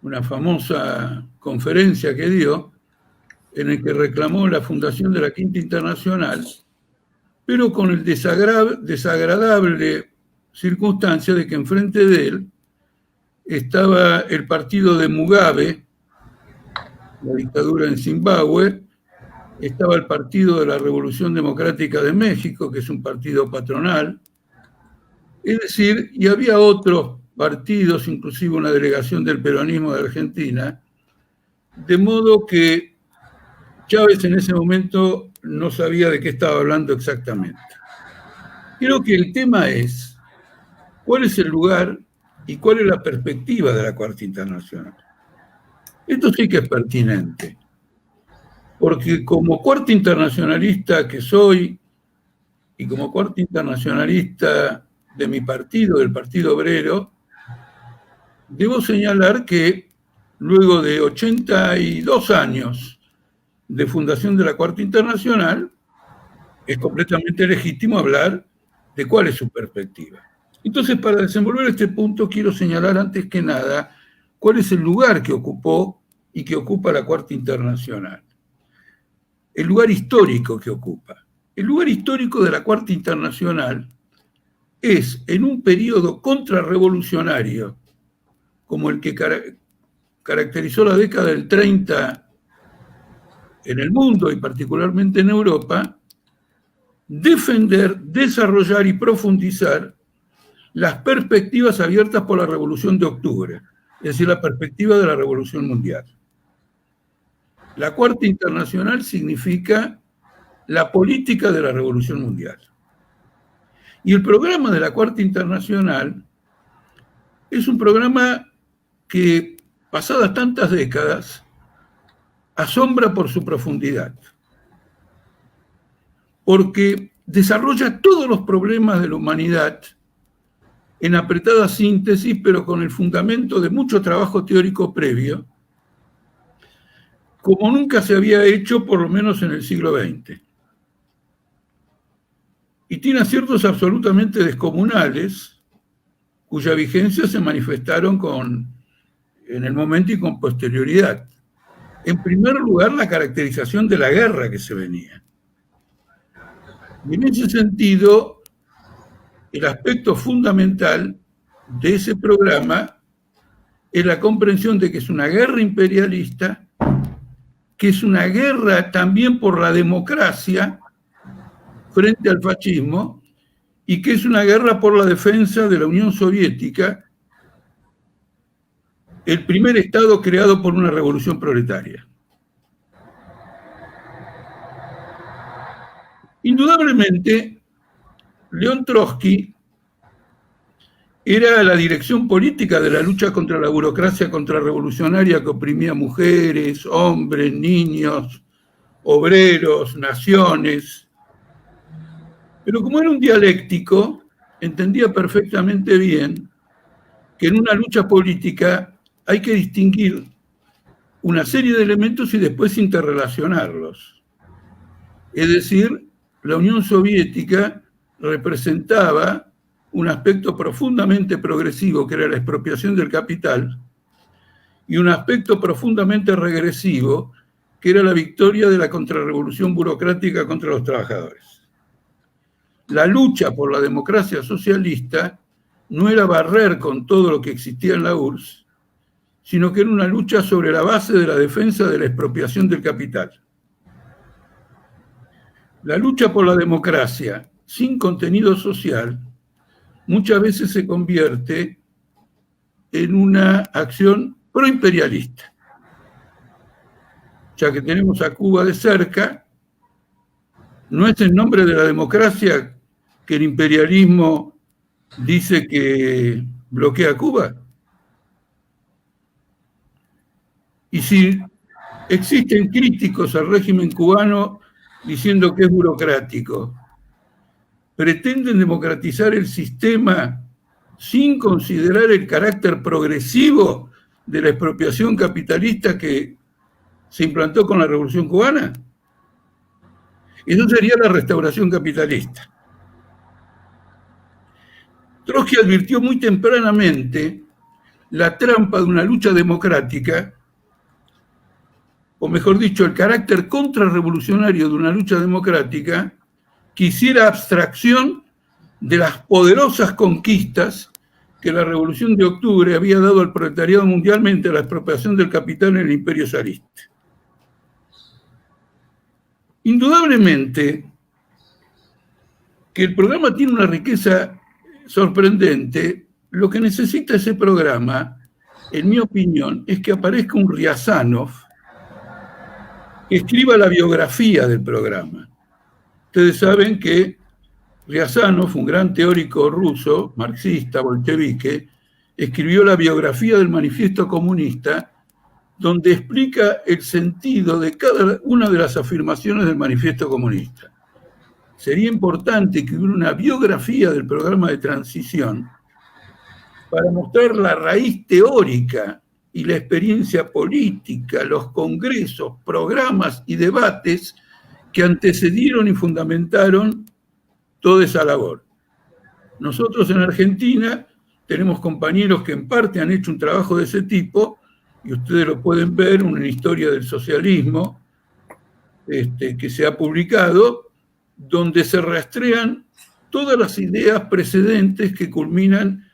una famosa conferencia que dio, en el que reclamó la fundación de la Quinta Internacional, pero con el desagradable circunstancia de que enfrente de él estaba el partido de Mugabe, la dictadura en Zimbabue, estaba el Partido de la Revolución Democrática de México, que es un partido patronal, es decir, y había otros partidos, inclusive una delegación del peronismo de Argentina, de modo que Chávez en ese momento no sabía de qué estaba hablando exactamente. Creo que el tema es cuál es el lugar y cuál es la perspectiva de la Cuarta Internacional. Esto sí que es pertinente, porque como cuarta internacionalista que soy y como cuarta internacionalista de mi partido, del Partido Obrero, debo señalar que luego de 82 años de fundación de la Cuarta Internacional, es completamente legítimo hablar de cuál es su perspectiva. Entonces, para desenvolver este punto, quiero señalar antes que nada cuál es el lugar que ocupó y que ocupa la Cuarta Internacional. El lugar histórico que ocupa. El lugar histórico de la Cuarta Internacional es en un periodo contrarrevolucionario, como el que caracterizó la década del 30 en el mundo y particularmente en Europa, defender, desarrollar y profundizar las perspectivas abiertas por la Revolución de Octubre, es decir, la perspectiva de la Revolución Mundial. La Cuarta Internacional significa la política de la Revolución Mundial. Y el programa de la Cuarta Internacional es un programa que, pasadas tantas décadas, asombra por su profundidad, porque desarrolla todos los problemas de la humanidad en apretada síntesis, pero con el fundamento de mucho trabajo teórico previo, como nunca se había hecho, por lo menos en el siglo XX. Y tiene aciertos absolutamente descomunales, cuya vigencia se manifestaron en el momento y con posterioridad. En primer lugar, la caracterización de la guerra que se venía. Y en ese sentido, el aspecto fundamental de ese programa es la comprensión de que es una guerra imperialista, que es una guerra también por la democracia frente al fascismo, y que es una guerra por la defensa de la Unión Soviética, el primer Estado creado por una revolución proletaria. Indudablemente, León Trotsky era la dirección política de la lucha contra la burocracia contrarrevolucionaria que oprimía mujeres, hombres, niños, obreros, naciones. Pero como era un dialéctico, entendía perfectamente bien que en una lucha política hay que distinguir una serie de elementos y después interrelacionarlos. Es decir, la Unión Soviética representaba un aspecto profundamente progresivo, que era la expropiación del capital, y un aspecto profundamente regresivo, que era la victoria de la contrarrevolución burocrática contra los trabajadores. La lucha por la democracia socialista no era barrer con todo lo que existía en la URSS, sino que era una lucha sobre la base de la defensa de la expropiación del capital. La lucha por la democracia sin contenido social muchas veces se convierte en una acción proimperialista. Ya que tenemos a Cuba de cerca, no es en nombre de la democracia que el imperialismo dice que bloquea Cuba. Y si existen críticos al régimen cubano diciendo que es burocrático, pretenden democratizar el sistema sin considerar el carácter progresivo de la expropiación capitalista que se implantó con la Revolución Cubana. Eso sería la restauración capitalista. Trotsky advirtió muy tempranamente la trampa de una lucha democrática, o mejor dicho, el carácter contrarrevolucionario de una lucha democrática que hiciera abstracción de las poderosas conquistas que la Revolución de Octubre había dado al proletariado mundialmente a la expropiación del capital en el imperio zarista. Indudablemente que el programa tiene una riqueza sorprendente. Lo que necesita ese programa, en mi opinión, es que aparezca un Riazanov que escriba la biografía del programa. Ustedes saben que Riazanov, un gran teórico ruso, marxista, bolchevique, escribió la biografía del Manifiesto Comunista, donde explica el sentido de cada una de las afirmaciones del Manifiesto Comunista. Sería importante que hubiera una biografía del programa de transición para mostrar la raíz teórica y la experiencia política, los congresos, programas y debates que antecedieron y fundamentaron toda esa labor. Nosotros en Argentina tenemos compañeros que en parte han hecho un trabajo de ese tipo, y ustedes lo pueden ver en una historia del socialismo que se ha publicado, donde se rastrean todas las ideas precedentes que culminan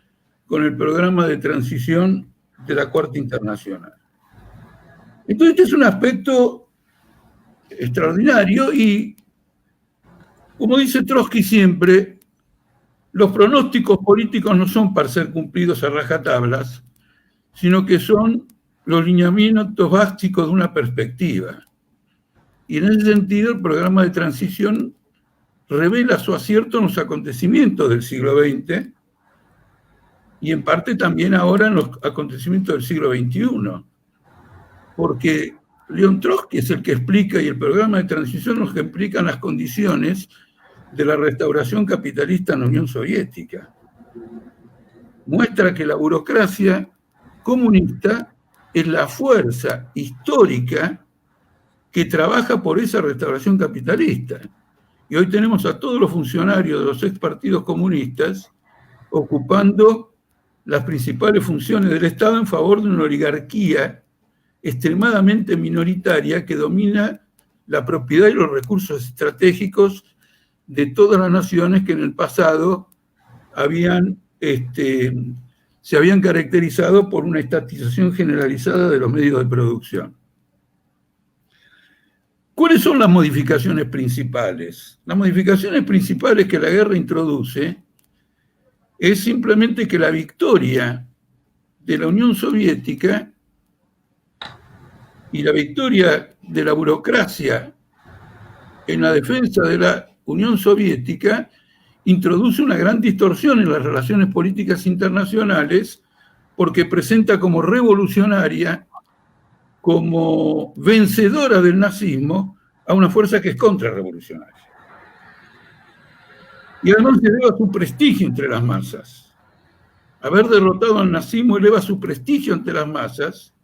con el programa de transición de la Cuarta Internacional. Entonces, este es un aspecto extraordinario y, como dice Trotsky siempre, los pronósticos políticos no son para ser cumplidos a rajatablas, sino que son los lineamientos básicos de una perspectiva. Y en ese sentido, el programa de transición revela su acierto en los acontecimientos del siglo XX y en parte también ahora en los acontecimientos del siglo XXI, porque León Trotsky es el que explica, y el programa de transición los que explican las condiciones de la restauración capitalista en la Unión Soviética. Muestra que la burocracia comunista es la fuerza histórica que trabaja por esa restauración capitalista. Y hoy tenemos a todos los funcionarios de los ex partidos comunistas ocupando las principales funciones del Estado en favor de una oligarquía extremadamente minoritaria que domina la propiedad y los recursos estratégicos de todas las naciones que en el pasado se habían caracterizado por una estatización generalizada de los medios de producción. ¿Cuáles son las modificaciones principales? Las modificaciones principales que la guerra introduce es simplemente que la victoria de la Unión Soviética y la victoria de la burocracia en la defensa de la Unión Soviética introduce una gran distorsión en las relaciones políticas internacionales porque presenta como revolucionaria, como vencedora del nazismo, a una fuerza que es contrarrevolucionaria. Y además eleva su prestigio entre las masas. Haber derrotado al nazismo eleva su prestigio ante las masas,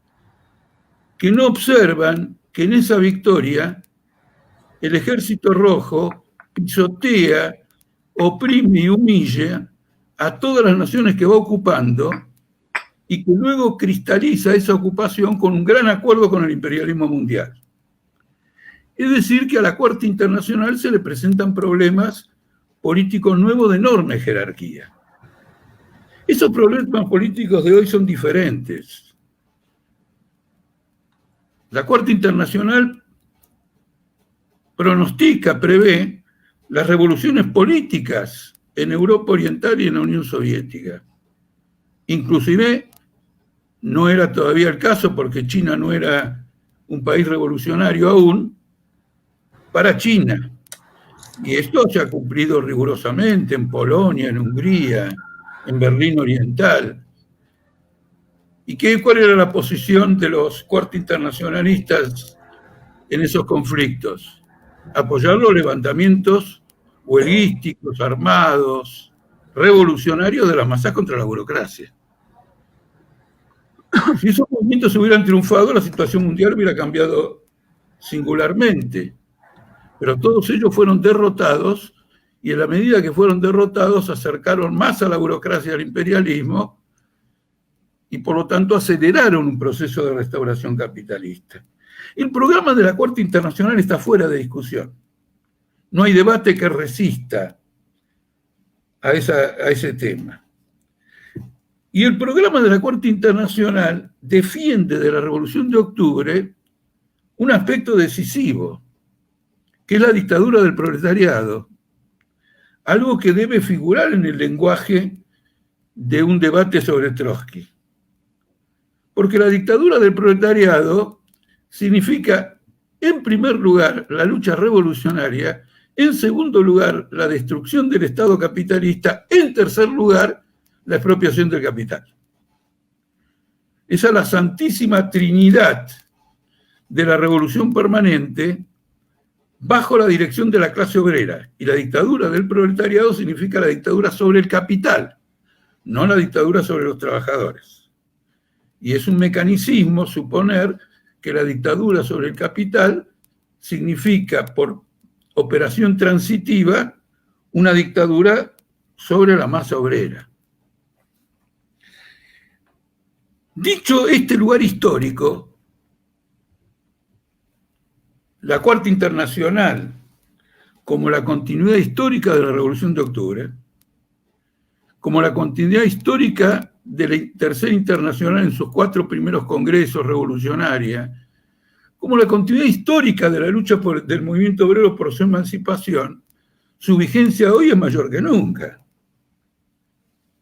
que no observan que en esa victoria el Ejército Rojo pisotea, oprime y humilla a todas las naciones que va ocupando y que luego cristaliza esa ocupación con un gran acuerdo con el imperialismo mundial. Es decir, que a la Cuarta Internacional se le presentan problemas políticos nuevos de enorme jerarquía. Esos problemas políticos de hoy son diferentes. La Cuarta Internacional pronostica, prevé las revoluciones políticas en Europa Oriental y en la Unión Soviética. Inclusive no era todavía el caso porque China no era un país revolucionario aún para China. Y esto se ha cumplido rigurosamente en Polonia, en Hungría, en Berlín Oriental. ¿Y cuál era la posición de los cuarta internacionalistas en esos conflictos? Apoyar los levantamientos huelguísticos, armados, revolucionarios de las masas contra la burocracia. Si esos movimientos hubieran triunfado, la situación mundial hubiera cambiado singularmente. Pero todos ellos fueron derrotados, y en la medida que fueron derrotados, se acercaron más a la burocracia y al imperialismo, y por lo tanto aceleraron un proceso de restauración capitalista. El programa de la Cuarta Internacional está fuera de discusión. No hay debate que resista a ese tema. Y el programa de la Cuarta Internacional defiende de la Revolución de Octubre un aspecto decisivo, que es la dictadura del proletariado, algo que debe figurar en el lenguaje de un debate sobre Trotsky. Porque la dictadura del proletariado significa, en primer lugar, la lucha revolucionaria, en segundo lugar, la destrucción del Estado capitalista, en tercer lugar, la expropiación del capital. Esa es la santísima trinidad de la revolución permanente bajo la dirección de la clase obrera. Y la dictadura del proletariado significa la dictadura sobre el capital, no la dictadura sobre los trabajadores. Y es un mecanicismo suponer que la dictadura sobre el capital significa, por operación transitiva, una dictadura sobre la masa obrera. Dicho este lugar histórico, la Cuarta Internacional, como la continuidad histórica de la Revolución de Octubre, como la continuidad histórica de la Tercera Internacional en sus 4 primeros congresos revolucionarios, como la continuidad histórica de la lucha del movimiento obrero por su emancipación, su vigencia hoy es mayor que nunca.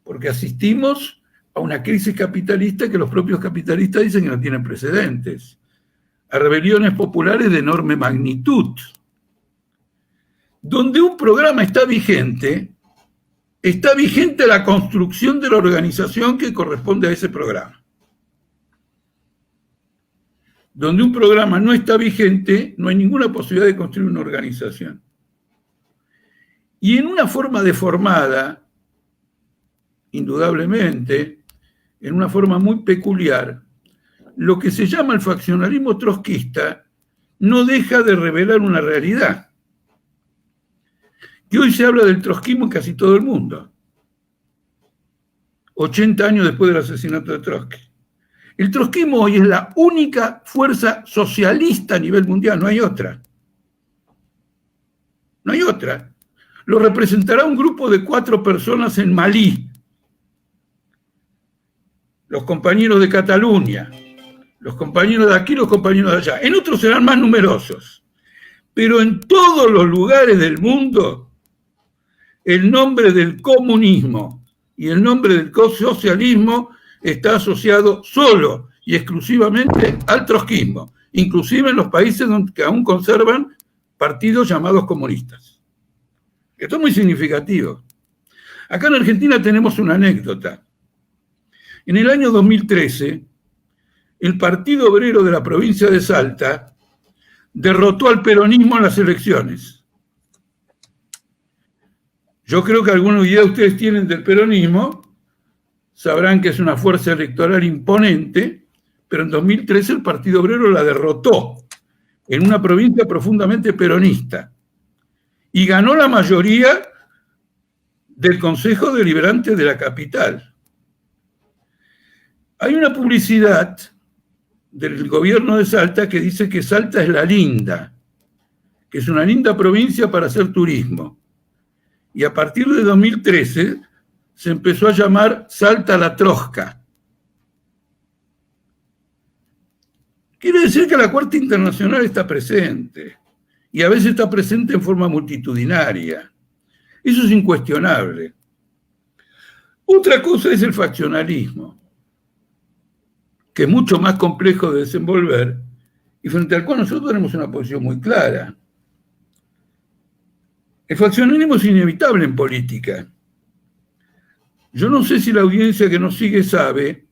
Porque asistimos a una crisis capitalista que los propios capitalistas dicen que no tienen precedentes, a rebeliones populares de enorme magnitud. Donde un programa está vigente la construcción de la organización que corresponde a ese programa. donde un programa no está vigente, no hay ninguna posibilidad de construir una organización. Y en una forma deformada, indudablemente, en una forma muy peculiar, lo que se llama el faccionalismo trotskista no deja de revelar una realidad. Y hoy se habla del trotskismo en casi todo el mundo, 80 años después del asesinato de Trotsky. El trotskismo hoy es la única fuerza socialista a nivel mundial, no hay otra. No hay otra. Lo representará un grupo de 4 personas en Malí, los compañeros de Cataluña, los compañeros de aquí, los compañeros de allá. En otros serán más numerosos. Pero en todos los lugares del mundo, el nombre del comunismo y el nombre del socialismo está asociado solo y exclusivamente al trotskismo, inclusive en los países que aún conservan partidos llamados comunistas. Esto es muy significativo. Acá en Argentina tenemos una anécdota. En el año 2013, el Partido Obrero de la provincia de Salta derrotó al peronismo en las elecciones. Yo creo que alguna idea ustedes tienen del peronismo, sabrán que es una fuerza electoral imponente, pero en 2013 el Partido Obrero la derrotó en una provincia profundamente peronista y ganó la mayoría del Consejo Deliberante de la capital. Hay una publicidad del gobierno de Salta que dice que Salta es la linda, que es una linda provincia para hacer turismo. Y a partir de 2013 se empezó a llamar Salta la Trosca. Quiere decir que la Cuarta Internacional está presente, y a veces está presente en forma multitudinaria. Eso es incuestionable. Otra cosa es el faccionalismo, que es mucho más complejo de desenvolver, y frente al cual nosotros tenemos una posición muy clara. El faccionalismo es inevitable en política. Yo no sé si la audiencia que nos sigue sabe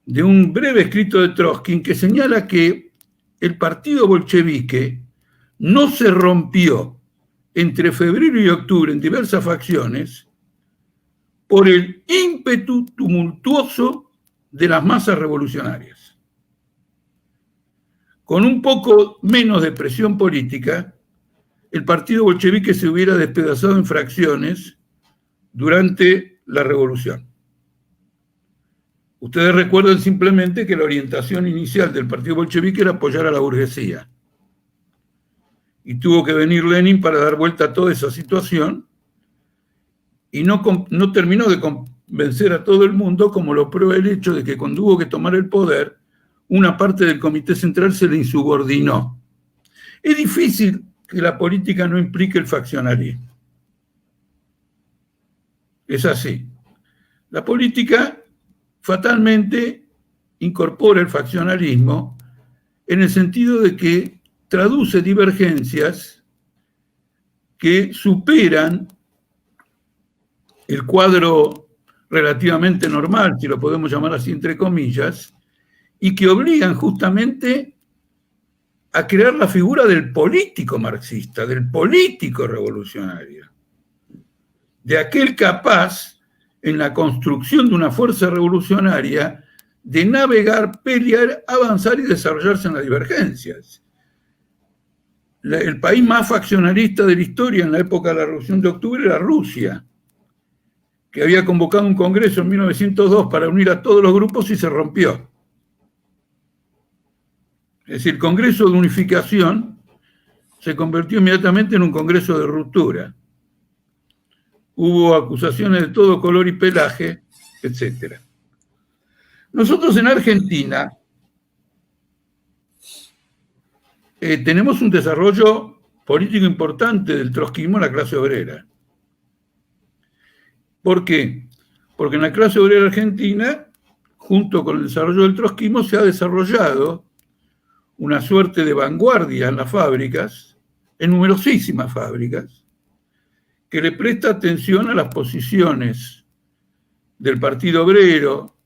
de un breve escrito de Trotsky que señala que el partido bolchevique no se rompió entre febrero y octubre en diversas facciones por el ímpetu tumultuoso de las masas revolucionarias. Con un poco menos de presión política, el partido bolchevique se hubiera despedazado en fracciones durante la revolución. Ustedes recuerdan simplemente que la orientación inicial del partido bolchevique era apoyar a la burguesía. Y tuvo que venir Lenin para dar vuelta a toda esa situación y no terminó de convencer a todo el mundo, como lo prueba el hecho de que cuando hubo que tomar el poder, una parte del Comité Central se le insubordinó. Es difícil que la política no implique el faccionalismo. Es así. La política fatalmente incorpora el faccionalismo en el sentido de que traduce divergencias que superan el cuadro relativamente normal, si lo podemos llamar así entre comillas, y que obligan justamente a crear la figura del político marxista, del político revolucionario, de aquel capaz, en la construcción de una fuerza revolucionaria, de navegar, pelear, avanzar y desarrollarse en las divergencias. El país más faccionalista de la historia en la época de la Revolución de Octubre era Rusia, que había convocado un congreso en 1902 para unir a todos los grupos y se rompió. Es decir, el Congreso de Unificación se convirtió inmediatamente en un congreso de ruptura. Hubo acusaciones de todo color y pelaje, etc. Nosotros en Argentina tenemos un desarrollo político importante del trotskismo en la clase obrera. ¿Por qué? Porque en la clase obrera argentina, junto con el desarrollo del trotskismo, se ha desarrollado una suerte de vanguardia en las fábricas, en numerosísimas fábricas, que le presta atención a las posiciones del Partido Obrero,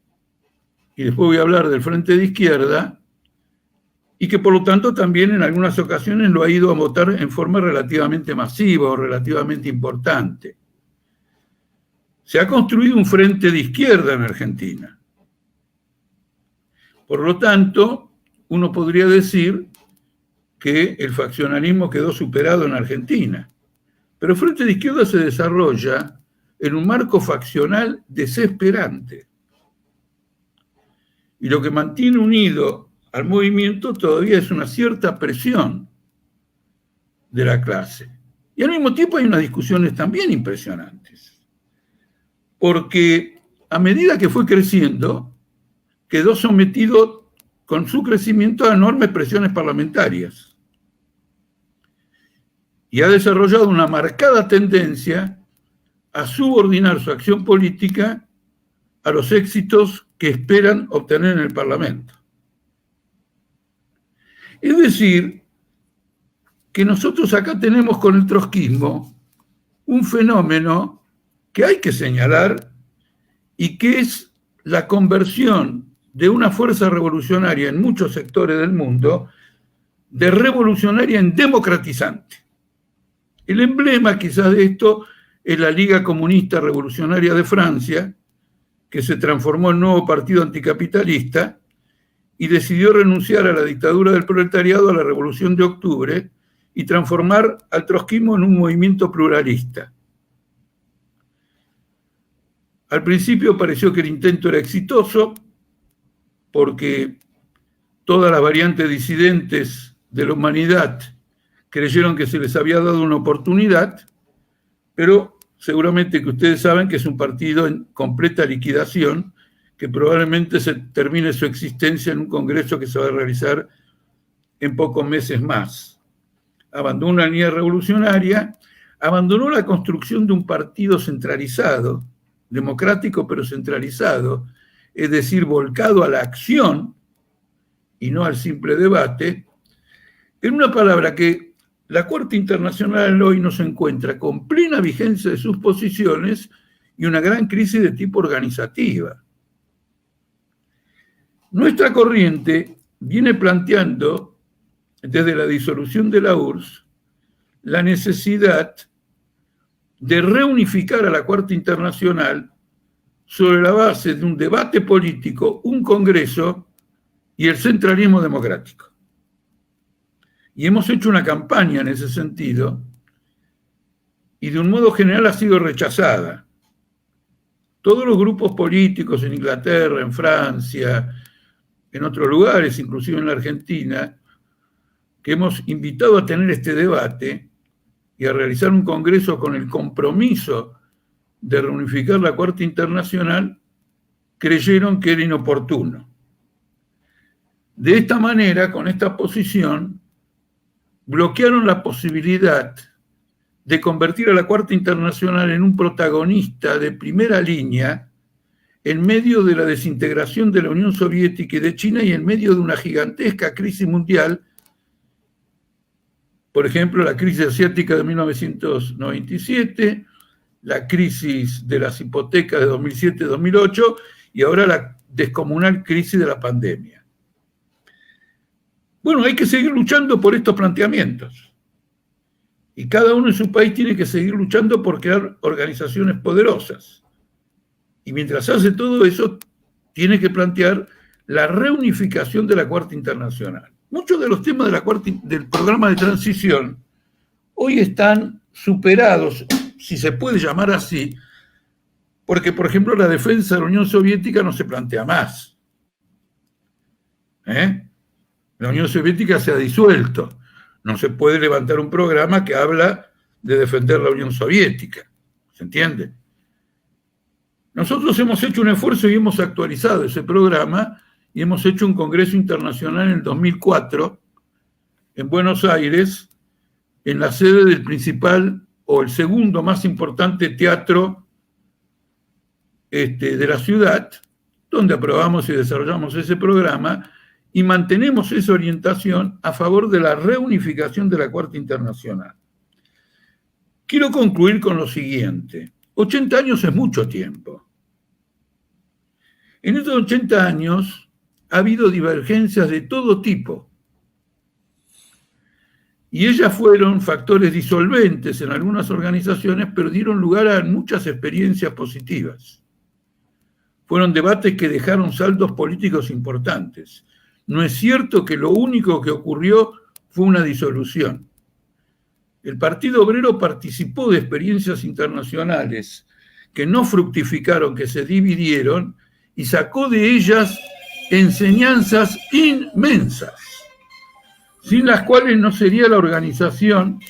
y después voy a hablar del Frente de Izquierda, y que por lo tanto también en algunas ocasiones lo ha ido a votar en forma relativamente masiva o relativamente importante. Se ha construido un frente de izquierda en Argentina. Por lo tanto, uno podría decir que el faccionalismo quedó superado en Argentina. Pero el frente de izquierda se desarrolla en un marco faccional desesperante. Y lo que mantiene unido al movimiento todavía es una cierta presión de la clase. Y al mismo tiempo hay unas discusiones también impresionantes. Porque a medida que fue creciendo, quedó sometido con su crecimiento a enormes presiones parlamentarias. Y ha desarrollado una marcada tendencia a subordinar su acción política a los éxitos que esperan obtener en el Parlamento. Es decir, que nosotros acá tenemos con el trotskismo un fenómeno que hay que señalar y que es la conversión de una fuerza revolucionaria en muchos sectores del mundo de revolucionaria en democratizante. El emblema quizás de esto es la Liga Comunista Revolucionaria de Francia, que se transformó en nuevo partido anticapitalista y decidió renunciar a la dictadura del proletariado a la Revolución de Octubre y transformar al trotskismo en un movimiento pluralista. Al principio pareció que el intento era exitoso porque todas las variantes disidentes de la humanidad creyeron que se les había dado una oportunidad, pero seguramente que ustedes saben que es un partido en completa liquidación, que probablemente se termine su existencia en un congreso que se va a realizar en pocos meses más. Abandonó una línea revolucionaria, abandonó la construcción de un partido centralizado, democrático pero centralizado, es decir, volcado a la acción y no al simple debate. En una palabra, que la Cuarta Internacional hoy nos encuentra con plena vigencia de sus posiciones y una gran crisis de tipo organizativa. Nuestra corriente viene planteando, desde la disolución de la URSS, la necesidad de reunificar a la Cuarta Internacional sobre la base de un debate político, un congreso y el centralismo democrático. Y hemos hecho una campaña en ese sentido y de un modo general ha sido rechazada. Todos los grupos políticos en Inglaterra, en Francia, en otros lugares, inclusive en la Argentina, que hemos invitado a tener este debate y a realizar un congreso con el compromiso de reunificar la Cuarta Internacional, creyeron que era inoportuno. De esta manera, con esta posición, bloquearon la posibilidad de convertir a la Cuarta Internacional en un protagonista de primera línea en medio de la desintegración de la Unión Soviética y de China y en medio de una gigantesca crisis mundial, por ejemplo, la crisis asiática de 1997, la crisis de las hipotecas de 2007-2008 y ahora la descomunal crisis de la pandemia. Bueno, hay que seguir luchando por estos planteamientos. Y cada uno en su país tiene que seguir luchando por crear organizaciones poderosas. Y mientras hace todo eso, tiene que plantear la reunificación de la Cuarta Internacional. Muchos de los temas de del programa de transición hoy están superados, si se puede llamar así, porque, por ejemplo, la defensa de la Unión Soviética no se plantea más. La Unión Soviética se ha disuelto. No se puede levantar un programa que habla de defender la Unión Soviética. ¿Se entiende? Nosotros hemos hecho un esfuerzo y hemos actualizado ese programa y hemos hecho un congreso internacional en el 2004 en Buenos Aires, en la sede del principal o el segundo más importante teatro de la ciudad, donde aprobamos y desarrollamos ese programa y mantenemos esa orientación a favor de la reunificación de la Cuarta Internacional. Quiero concluir con lo siguiente. 80 años es mucho tiempo. En estos 80 años ha habido divergencias de todo tipo y ellas fueron factores disolventes en algunas organizaciones, pero dieron lugar a muchas experiencias positivas. Fueron debates que dejaron saldos políticos importantes. No es cierto que lo único que ocurrió fue una disolución. El Partido Obrero participó de experiencias internacionales que no fructificaron, que se dividieron, y sacó de ellas enseñanzas inmensas, sin las cuales no sería la organización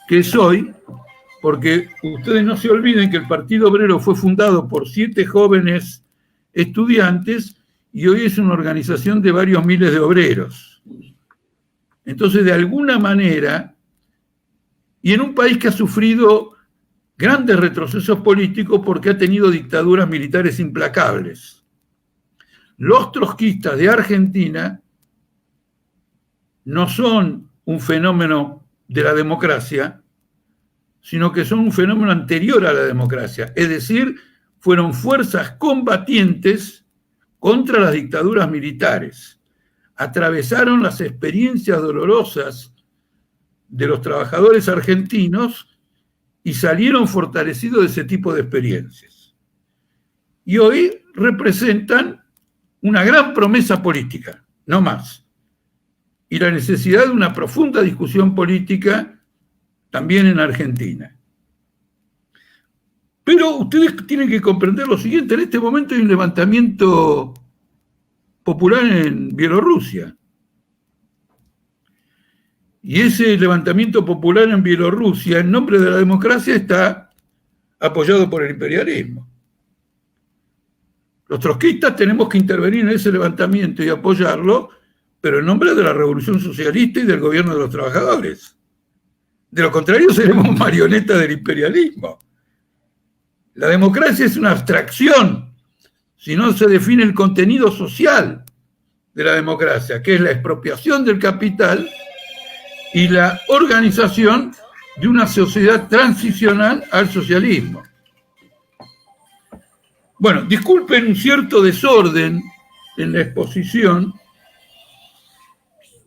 que es hoy, porque ustedes no se olviden que el Partido Obrero fue fundado por 7 jóvenes estudiantes y hoy es una organización de varios miles de obreros. Entonces, de alguna manera, y en un país que ha sufrido grandes retrocesos políticos porque ha tenido dictaduras militares implacables, los trotskistas de Argentina no son un fenómeno de la democracia, sino que son un fenómeno anterior a la democracia. Es decir, fueron fuerzas combatientes contra las dictaduras militares. Atravesaron las experiencias dolorosas de los trabajadores argentinos y salieron fortalecidos de ese tipo de experiencias. Y hoy representan una gran promesa política, no más. Y la necesidad de una profunda discusión política también en Argentina. Pero ustedes tienen que comprender lo siguiente: en este momento hay un levantamiento popular en Bielorrusia. Y ese levantamiento popular en Bielorrusia, en nombre de la democracia, está apoyado por el imperialismo. Los trotskistas tenemos que intervenir en ese levantamiento y apoyarlo, pero en nombre de la revolución socialista y del gobierno de los trabajadores. De lo contrario, seremos marionetas del imperialismo. La democracia es una abstracción si no se define el contenido social de la democracia, que es la expropiación del capital y la organización de una sociedad transicional al socialismo. Bueno, disculpen un cierto desorden en la exposición.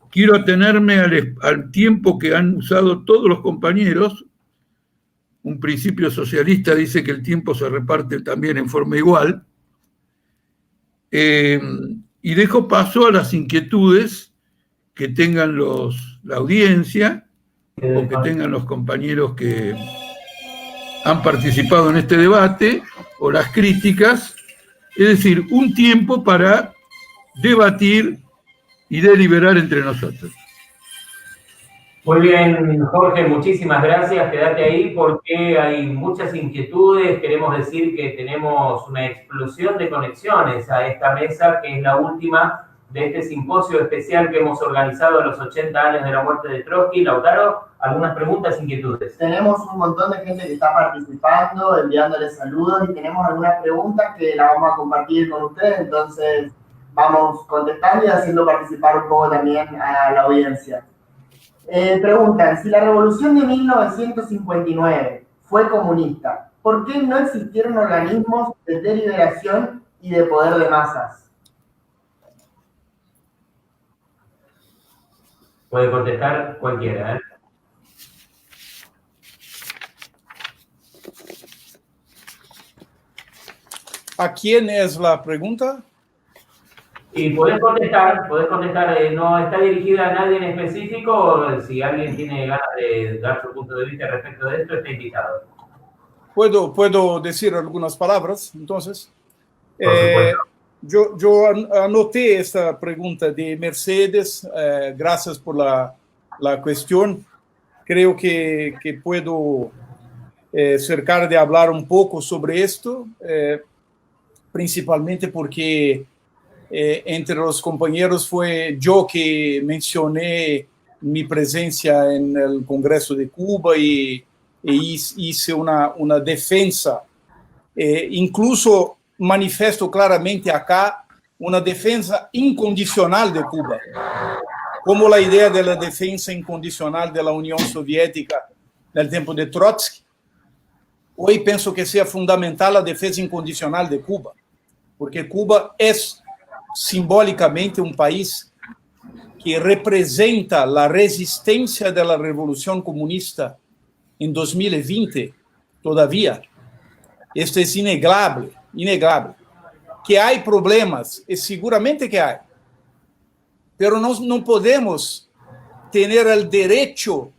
Quiero atenerme al tiempo que han usado todos los compañeros. Un principio socialista dice que el tiempo se reparte también en forma igual. Y dejo paso a las inquietudes que tengan la audiencia o que tengan los compañeros que han participado en este debate, o las críticas, es decir, un tiempo para debatir y deliberar entre nosotros. Muy bien, Jorge, muchísimas gracias. Quédate ahí porque hay muchas inquietudes. Queremos decir que tenemos una explosión de conexiones a esta mesa, que es la última de este simposio especial que hemos organizado a los 80 años de la muerte de Trotsky. Lautaro, ¿algunas preguntas, inquietudes? Tenemos un montón de gente que está participando, enviándoles saludos, y tenemos algunas preguntas que las vamos a compartir con ustedes, entonces vamos contestando y haciendo participar un poco también a la audiencia. Preguntan, si la revolución de 1959 fue comunista, ¿por qué no existieron organismos de deliberación y de poder de masas? Puede contestar cualquiera, ¿eh? ¿A quién es la pregunta? Y podés contestar, no está dirigida a nadie en específico. Si alguien tiene ganas de dar su punto de vista respecto de esto, está invitado. ¿Puedo decir algunas palabras, entonces? Por supuesto. Yo anoté esta pregunta de Mercedes, gracias por la cuestión. Creo que puedo cercar de hablar un poco sobre esto, principalmente porque entre los compañeros fue yo que mencioné mi presencia en el Congreso de Cuba y hice una defensa, incluso manifiesto claramente acá una defensa incondicional de Cuba, como la idea de la defensa incondicional de la Unión Soviética en el tiempo de Trotsky. Hoy pienso que sea fundamental la defensa incondicional de Cuba, porque Cuba es simbólicamente un país que representa la resistencia de la revolución comunista en 2020 todavía. Esto es innegable, innegable. Que hay problemas, y seguramente que hay, pero no podemos tener el derecho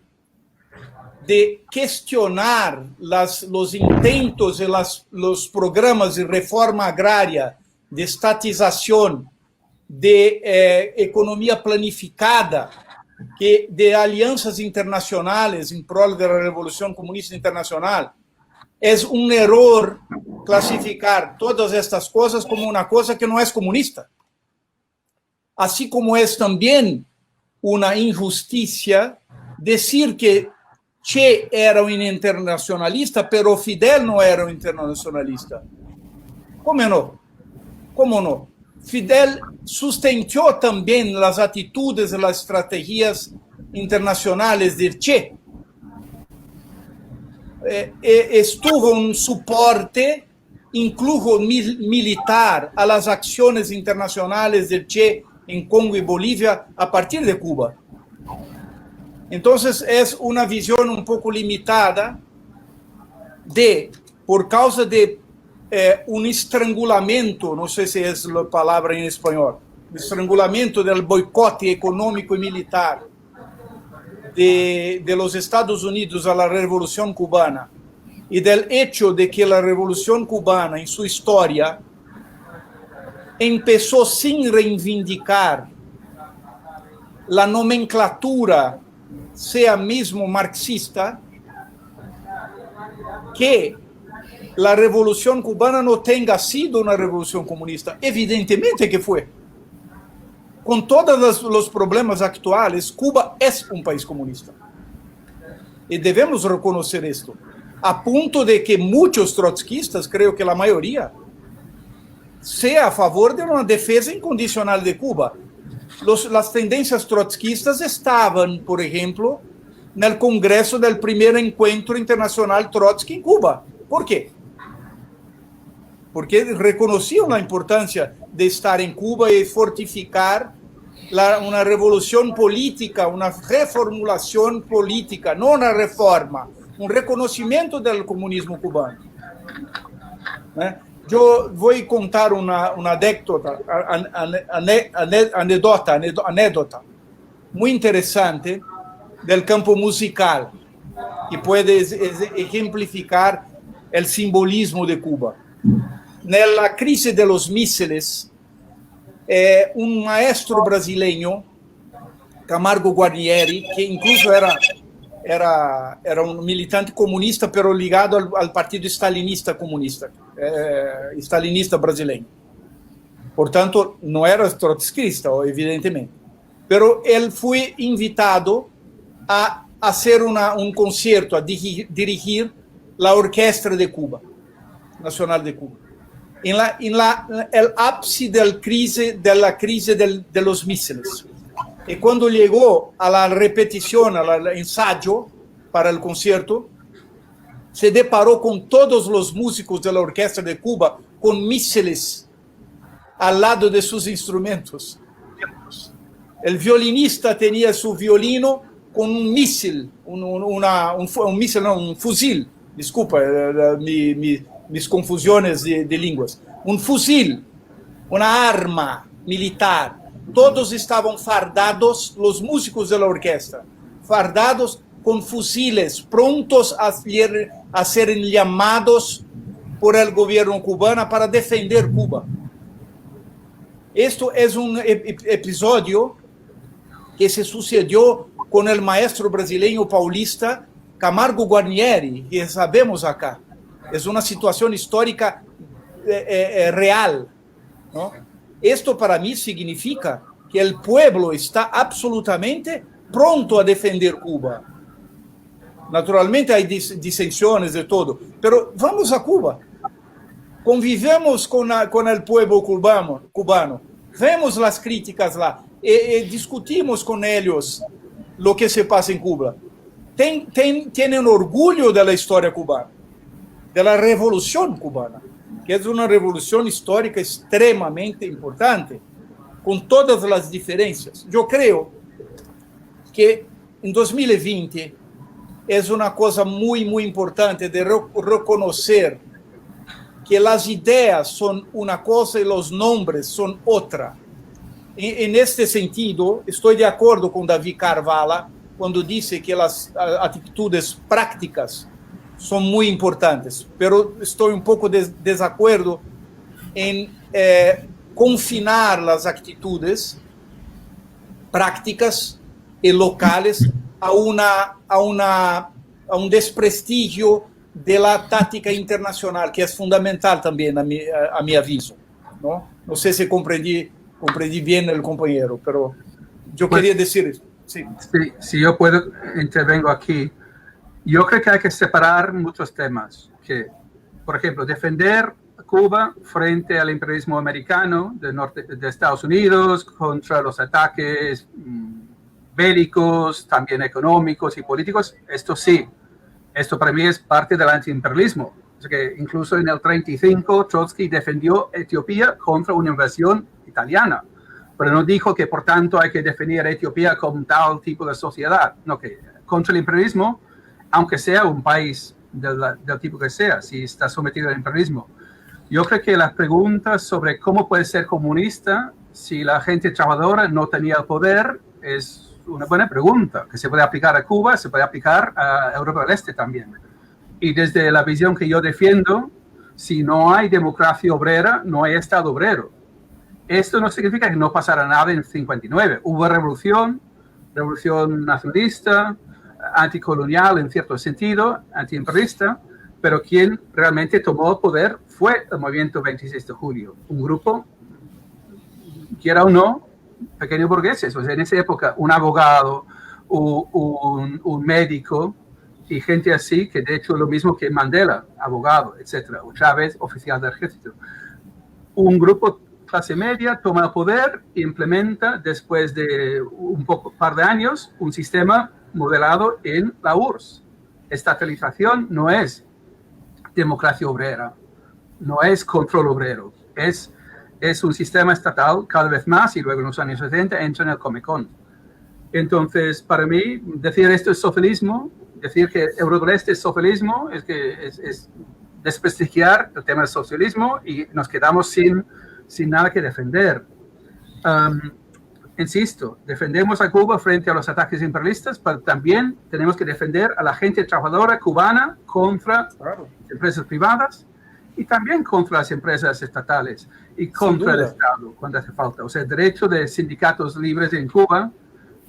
de cuestionar los intentos y los programas de reforma agraria, de estatización, de economía planificada, de alianzas internacionales en pro de la Revolución Comunista Internacional. Es un error clasificar todas estas cosas como una cosa que no es comunista. Así como es también una injusticia decir que Che era un internacionalista, pero Fidel no era un internacionalista. ¿Cómo no? ¿Cómo no? Fidel sustentó también las actitudes y las estrategias internacionales de Che. Estuvo un soporte, incluso militar, a las acciones internacionales de Che en Congo y Bolivia a partir de Cuba. Entonces es una visión un poco limitada por causa de un estrangulamiento, no sé si es la palabra en español, estrangulamiento del boicote económico y militar de los Estados Unidos a la Revolución Cubana y del hecho de que la Revolución Cubana en su historia empezó sin reivindicar la nomenclatura, sea mismo marxista, que la Revolución Cubana no tenga sido una revolución comunista. Evidentemente que fue. Con todos los problemas actuales, Cuba es un país comunista. Y debemos reconocer esto. A punto de que muchos trotskistas, creo que la mayoría, sea a favor de una defensa incondicional de Cuba. Las tendencias trotskistas estaban, por ejemplo, en el Congreso del primer encuentro internacional Trotsky en Cuba. ¿Por qué? Porque reconocían la importancia de estar en Cuba y fortificar una revolución política, una reformulación política, no una reforma, un reconocimiento del comunismo cubano. Yo voy a contar una anécdota muy interesante del campo musical que puede ejemplificar el simbolismo de Cuba. En la crisis de los misiles, un maestro brasileño, Camargo Guarnieri, que incluso era un militante comunista, pero ligado al partido stalinista comunista, stalinista brasileño. Por tanto, no era trotskista, evidentemente. Pero él fue invitado a hacer un concierto, a dirigir la Orquesta de Cuba, Nacional de Cuba. En el ápice de la crisis de los misiles. Y cuando llegó a la repetición, al ensayo para el concierto, se deparó con todos los músicos de la Orquesta de Cuba con misiles al lado de sus instrumentos. El violinista tenía su violino con un misil, un fusil, disculpa mis confusiones de lenguas, un fusil, una arma militar. Todos estaban fardados, los músicos de la orquesta, fardados con fusiles, prontos a ser llamados por el gobierno cubano para defender Cuba. Esto es un episodio que se sucedió con el maestro brasileño paulista Camargo Guarnieri, que sabemos acá. Es una situación histórica real, ¿no? Esto para mí significa que el pueblo está absolutamente pronto a defender Cuba. Naturalmente hay disensiones de todo, pero vamos a Cuba. Convivemos con el pueblo cubano, vemos las críticas lá, discutimos con ellos lo que se pasa en Cuba. Tienen orgullo de la historia cubana, de la revolución cubana, que es una revolución histórica extremadamente importante. con todas las diferencias. Yo creo que en 2020 es una cosa muy, muy importante de reconocer que las ideas son una cosa y los nombres son otra. En este sentido, estoy de acuerdo con David Carvalho cuando dice que las actitudes prácticas son muy importantes, pero estoy un poco desacuerdo en confinar las actitudes prácticas y locales a un desprestigio de la táctica internacional, que es fundamental también a mi aviso. No sé si comprendí bien el compañero, pero yo quería decir eso. Sí. Si yo puedo, intervengo aquí. Yo creo que hay que separar muchos temas. Que, por ejemplo, defender Cuba frente al imperialismo americano de Estados Unidos contra los ataques bélicos, también económicos y políticos. Esto sí, esto para mí es parte del antiimperialismo. O sea que incluso en el 35 Trotsky defendió Etiopía contra una invasión italiana, pero no dijo que por tanto hay que definir a Etiopía como tal tipo de sociedad. No, que contra el imperialismo, aunque sea un país del tipo que sea, si está sometido al imperialismo. Yo creo que las preguntas sobre cómo puede ser comunista si la gente trabajadora no tenía el poder es una buena pregunta, que se puede aplicar a Cuba, se puede aplicar a Europa del Este también. Y desde la visión que yo defiendo, si no hay democracia obrera, no hay Estado obrero. Esto no significa que no pasara nada en 59. Hubo revolución nacionalista, anticolonial en cierto sentido, antiimperialista, pero quien realmente tomó el poder fue el movimiento 26 de julio. Un grupo, quiera o no, pequeños burgueses. O sea, en esa época, un abogado, un médico y gente así, que de hecho es lo mismo que Mandela, abogado, etc. O Chávez, oficial del ejército. Un grupo clase media toma el poder e implementa, después de par de años, un sistema modelado en la URSS. Estatalización no es democracia obrera, no es control obrero, es un sistema estatal cada vez más, y luego en los años 70 entra en el Comecon. Entonces, para mí, decir esto es socialismo, decir que Europa del Este es socialismo, es desprestigiar el tema del socialismo y nos quedamos sin nada que defender. Insisto, defendemos a Cuba frente a los ataques imperialistas, pero también tenemos que defender a la gente trabajadora cubana contra empresas privadas y también contra las empresas estatales y contra el Estado cuando hace falta. O sea, el derecho de sindicatos libres en Cuba,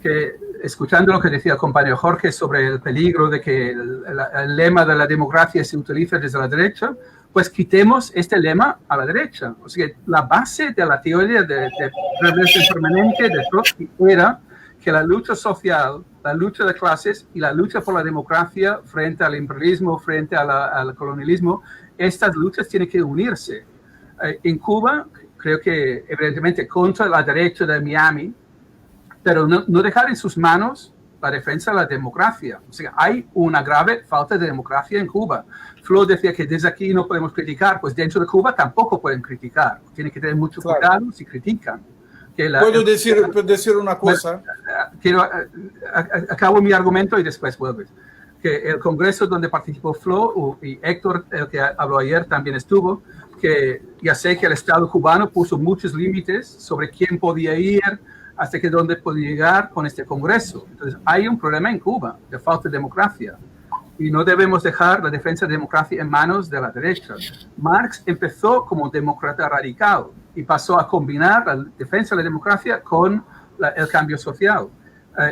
que escuchando lo que decía el compañero Jorge sobre el peligro de que el lema de la democracia se utilice desde la derecha, pues quitemos este lema a la derecha. O sea, la base de la teoría de revolución permanente de Trotsky era que la lucha social, la lucha de clases y la lucha por la democracia frente al imperialismo, frente al colonialismo, estas luchas tienen que unirse. En Cuba, creo que evidentemente contra la derecha de Miami, pero no dejar en sus manos la defensa de la democracia. O sea, hay una grave falta de democracia en Cuba. Flo decía que desde aquí no podemos criticar, pues dentro de Cuba tampoco pueden criticar. Tienen que tener mucho cuidado si critican. ¿Puedo decir una cosa? Acabo mi argumento y después vuelves. Que el congreso donde participó Flo y Héctor, el que habló ayer, también estuvo, que ya sé que el Estado cubano puso muchos límites sobre quién podía ir, hasta que dónde podía llegar con este congreso. Entonces, hay un problema en Cuba de falta de democracia y no debemos dejar la defensa de democracia en manos de la derecha. Marx empezó como demócrata radical y pasó a combinar la defensa de la democracia con el cambio social.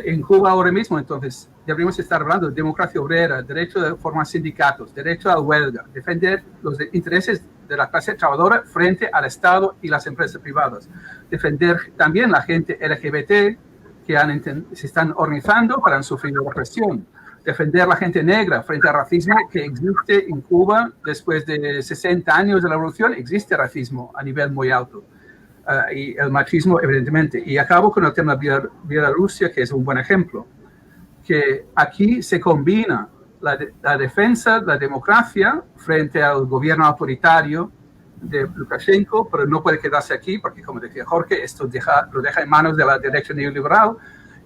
En Cuba ahora mismo, entonces, deberíamos estar hablando de democracia obrera, derecho de formar sindicatos, derecho a la huelga, defender los intereses de la clase trabajadora frente al Estado y las empresas privadas. Defender también la gente LGBT que se están organizando para han sufrido represión. Defender la gente negra frente al racismo que existe en Cuba después de 60 años de la revolución. Existe racismo a nivel muy alto. Y el machismo, evidentemente. Y acabo con el tema de Bielorrusia, que es un buen ejemplo. Que aquí se combina la defensa de la democracia frente al gobierno autoritario de Lukashenko, pero no puede quedarse aquí porque, como decía Jorge, esto lo deja en manos de la derecha neoliberal.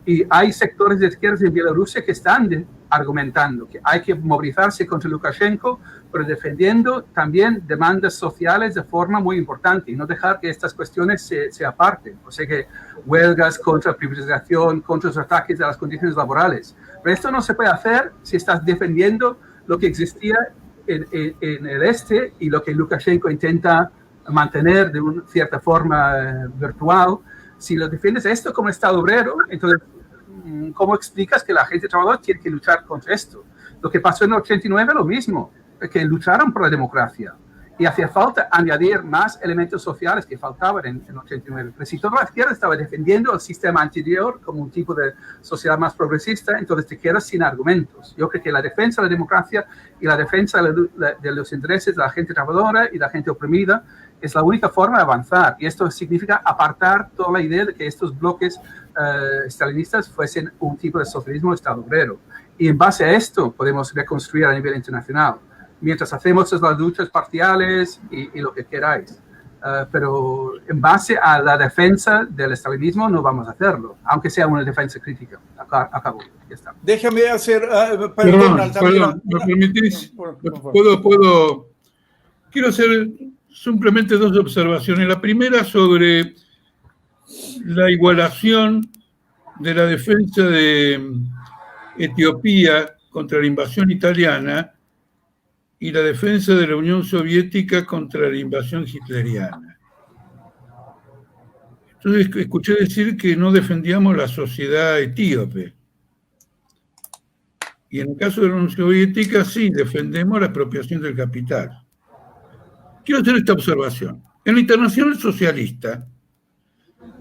Y hay sectores de izquierdas en Bielorrusia que están argumentando que hay que movilizarse contra Lukashenko, pero defendiendo también demandas sociales de forma muy importante y no dejar que estas cuestiones se aparten. O sea que huelgas contra privatización, contra los ataques a las condiciones laborales. Pero esto no se puede hacer si estás defendiendo lo que existía en el este y lo que Lukashenko intenta mantener de una cierta forma virtual. Si lo defiendes esto como Estado obrero, entonces, ¿cómo explicas que la gente trabajadora tiene que luchar contra esto? Lo que pasó en el 89 lo mismo, que lucharon por la democracia. Y hacía falta añadir más elementos sociales que faltaban en el 89. Pero si toda la izquierda estaba defendiendo el sistema anterior como un tipo de sociedad más progresista, entonces te quedas sin argumentos. Yo creo que la defensa de la democracia y la defensa de los intereses de la gente trabajadora y de la gente oprimida es la única forma de avanzar. Y esto significa apartar toda la idea de que estos bloques stalinistas fuesen un tipo de socialismo de Estado obrero. Y en base a esto podemos reconstruir a nivel internacional. Mientras hacemos las luchas parciales y lo que queráis. Pero en base a la defensa del estalinismo no vamos a hacerlo, aunque sea una defensa crítica. Acabo. Ya está. Déjame hacer... perdón, ¿me permitís? Quiero hacer simplemente dos observaciones. La primera sobre la igualación de la defensa de Etiopía contra la invasión italiana y la defensa de la Unión Soviética contra la invasión hitleriana. Entonces escuché decir que no defendíamos la sociedad etíope. Y en el caso de la Unión Soviética sí defendemos la expropiación del capital. Quiero hacer esta observación. En la Internacional Socialista,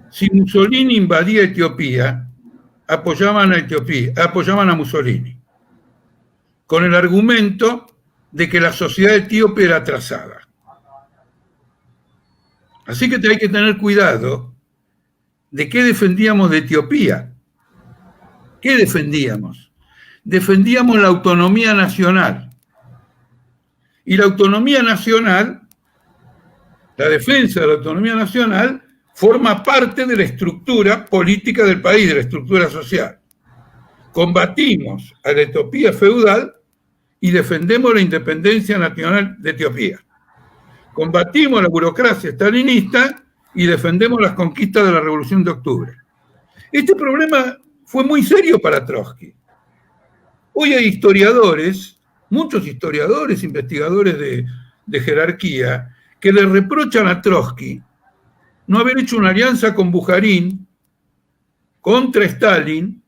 si Mussolini invadía Etiopía, apoyaban a Mussolini, con el argumento de que la sociedad etíope era atrasada. Así que hay que tener cuidado de qué defendíamos de Etiopía. ¿Qué defendíamos? Defendíamos la autonomía nacional. Y la autonomía nacional, la defensa de la autonomía nacional, forma parte de la estructura política del país, de la estructura social. Combatimos a la Etiopía feudal y defendemos la independencia nacional de Etiopía. Combatimos la burocracia stalinista y defendemos las conquistas de la Revolución de Octubre. Este problema fue muy serio para Trotsky. Hoy hay historiadores, muchos historiadores, investigadores de jerarquía, que le reprochan a Trotsky no haber hecho una alianza con Bujarin contra Stalin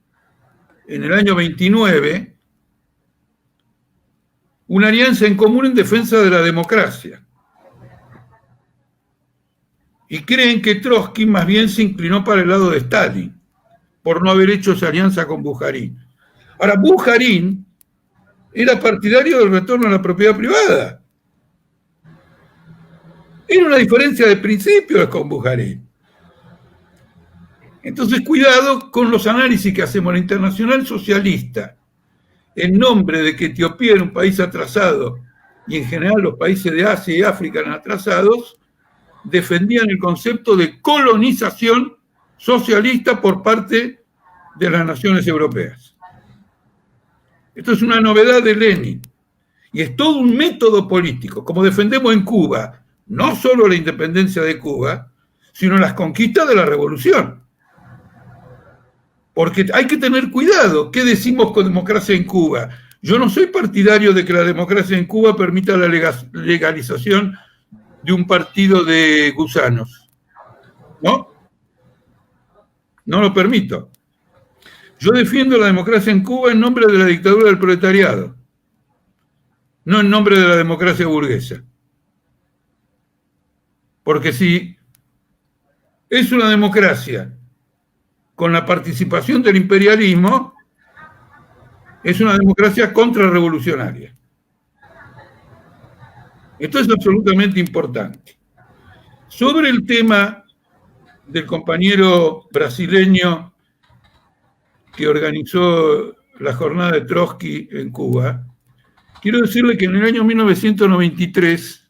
en el año 29, una alianza en común en defensa de la democracia. Y creen que Trotsky más bien se inclinó para el lado de Stalin, por no haber hecho esa alianza con Bujarin. Ahora, Bujarin era partidario del retorno a la propiedad privada. Era una diferencia de principios con Bujarin. Entonces, cuidado con los análisis que hacemos. La Internacional Socialista, en nombre de que Etiopía era un país atrasado, y en general los países de Asia y África eran atrasados, defendían el concepto de colonización socialista por parte de las naciones europeas. Esto es una novedad de Lenin, y es todo un método político, como defendemos en Cuba, no solo la independencia de Cuba, sino las conquistas de la revolución. Porque hay que tener cuidado. ¿Qué decimos con democracia en Cuba? Yo no soy partidario de que la democracia en Cuba permita la legalización de un partido de gusanos. ¿No? No lo permito. Yo defiendo la democracia en Cuba en nombre de la dictadura del proletariado, no en nombre de la democracia burguesa. Porque si es una democracia con la participación del imperialismo, es una democracia contrarrevolucionaria. Esto es absolutamente importante. Sobre el tema del compañero brasileño que organizó la jornada de Trotsky en Cuba, quiero decirle que en el año 1993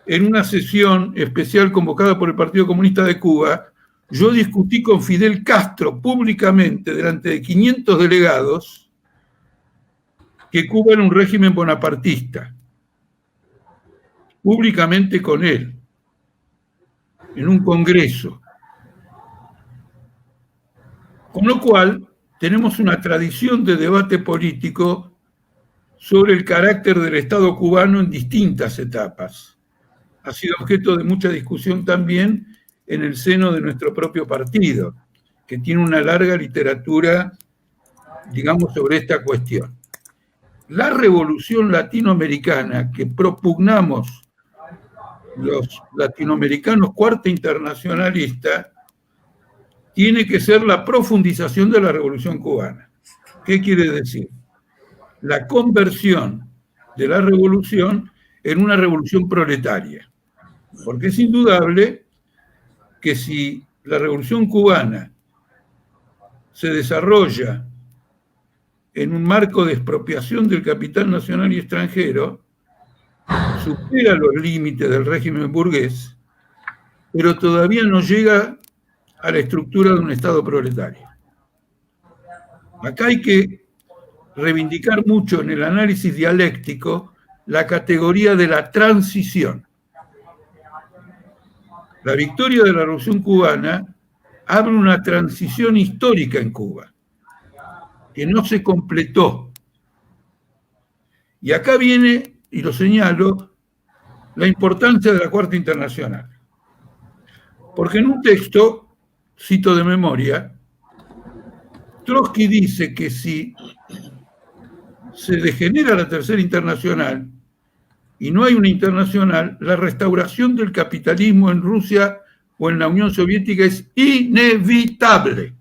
en una sesión especial convocada por el Partido Comunista de Cuba, yo discutí con Fidel Castro públicamente delante de 500 delegados que Cuba era un régimen bonapartista, públicamente con él, en un congreso. Con lo cual, tenemos una tradición de debate político sobre el carácter del Estado cubano en distintas etapas. Ha sido objeto de mucha discusión también en el seno de nuestro propio partido, que tiene una larga literatura, digamos, sobre esta cuestión. La revolución latinoamericana que propugnamos los latinoamericanos cuarta internacionalista tiene que ser la profundización de la revolución cubana. ¿Qué quiere decir? La conversión de la revolución en una revolución proletaria. Porque es indudable que si la revolución cubana se desarrolla en un marco de expropiación del capital nacional y extranjero, supera los límites del régimen burgués, pero todavía no llega a la estructura de un Estado proletario. Acá hay que reivindicar mucho en el análisis dialéctico la categoría de la transición. La victoria de la Revolución Cubana abre una transición histórica en Cuba, que no se completó. Y acá viene, y lo señalo, la importancia de la Cuarta Internacional. Porque en un texto, cito de memoria, Trotsky dice que si se degenera la Tercera Internacional y no hay una internacional, la restauración del capitalismo en Rusia o en la Unión Soviética es inevitable.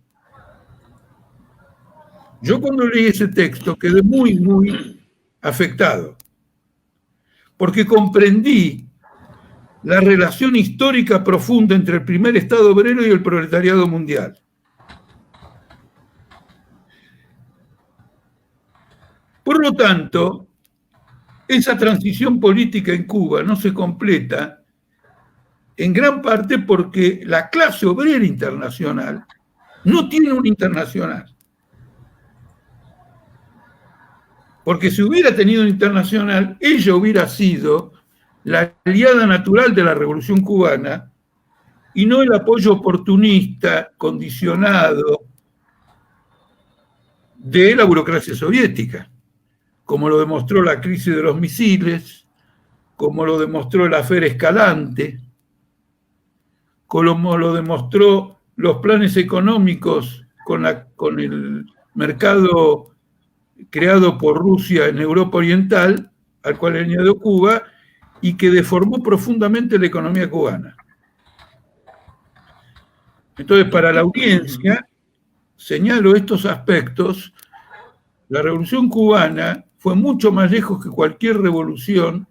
Yo cuando leí ese texto quedé muy, muy afectado, porque comprendí la relación histórica profunda entre el primer Estado obrero y el proletariado mundial. Por lo tanto, esa transición política en Cuba no se completa en gran parte porque la clase obrera internacional no tiene una internacional. Porque si hubiera tenido una internacional, ella hubiera sido la aliada natural de la Revolución Cubana y no el apoyo oportunista, condicionado de la burocracia soviética, como lo demostró la crisis de los misiles, como lo demostró el affaire Escalante, como lo demostró los planes económicos con el mercado creado por Rusia en Europa Oriental, al cual añadió Cuba, y que deformó profundamente la economía cubana. Entonces, para la audiencia, señalo estos aspectos. La Revolución Cubana fue mucho más lejos que cualquier revolución,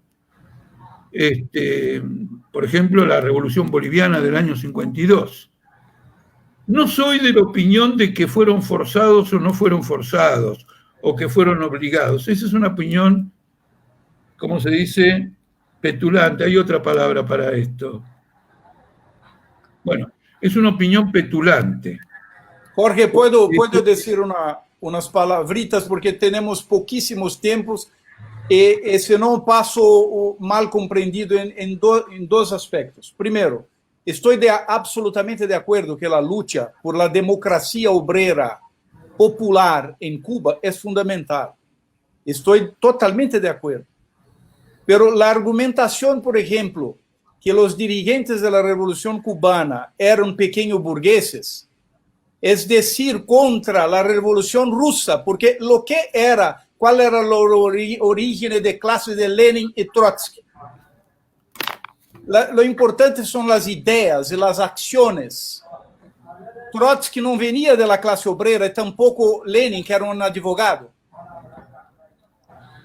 por ejemplo, la Revolución Boliviana del año 52. No soy de la opinión de que fueron forzados o no fueron forzados, o que fueron obligados. Esa es una opinión, como se dice, petulante. Hay otra palabra para esto. Bueno, es una opinión petulante. Jorge, ¿puedo decir unas palabritas? Porque tenemos poquísimos tiempos y si no paso mal comprendido en dos aspectos. Primero, estoy absolutamente de acuerdo que la lucha por la democracia obrera popular en Cuba es fundamental. Estoy totalmente de acuerdo. Pero la argumentación, por ejemplo, que los dirigentes de la Revolución Cubana eran pequeños burgueses, es decir, contra la Revolución Rusa, porque ¿cuál era el origen de clase de Lenin y Trotsky? Lo importante son las ideas y las acciones. Trotsky no venía de la clase obrera y tampoco Lenin, que era un advogado.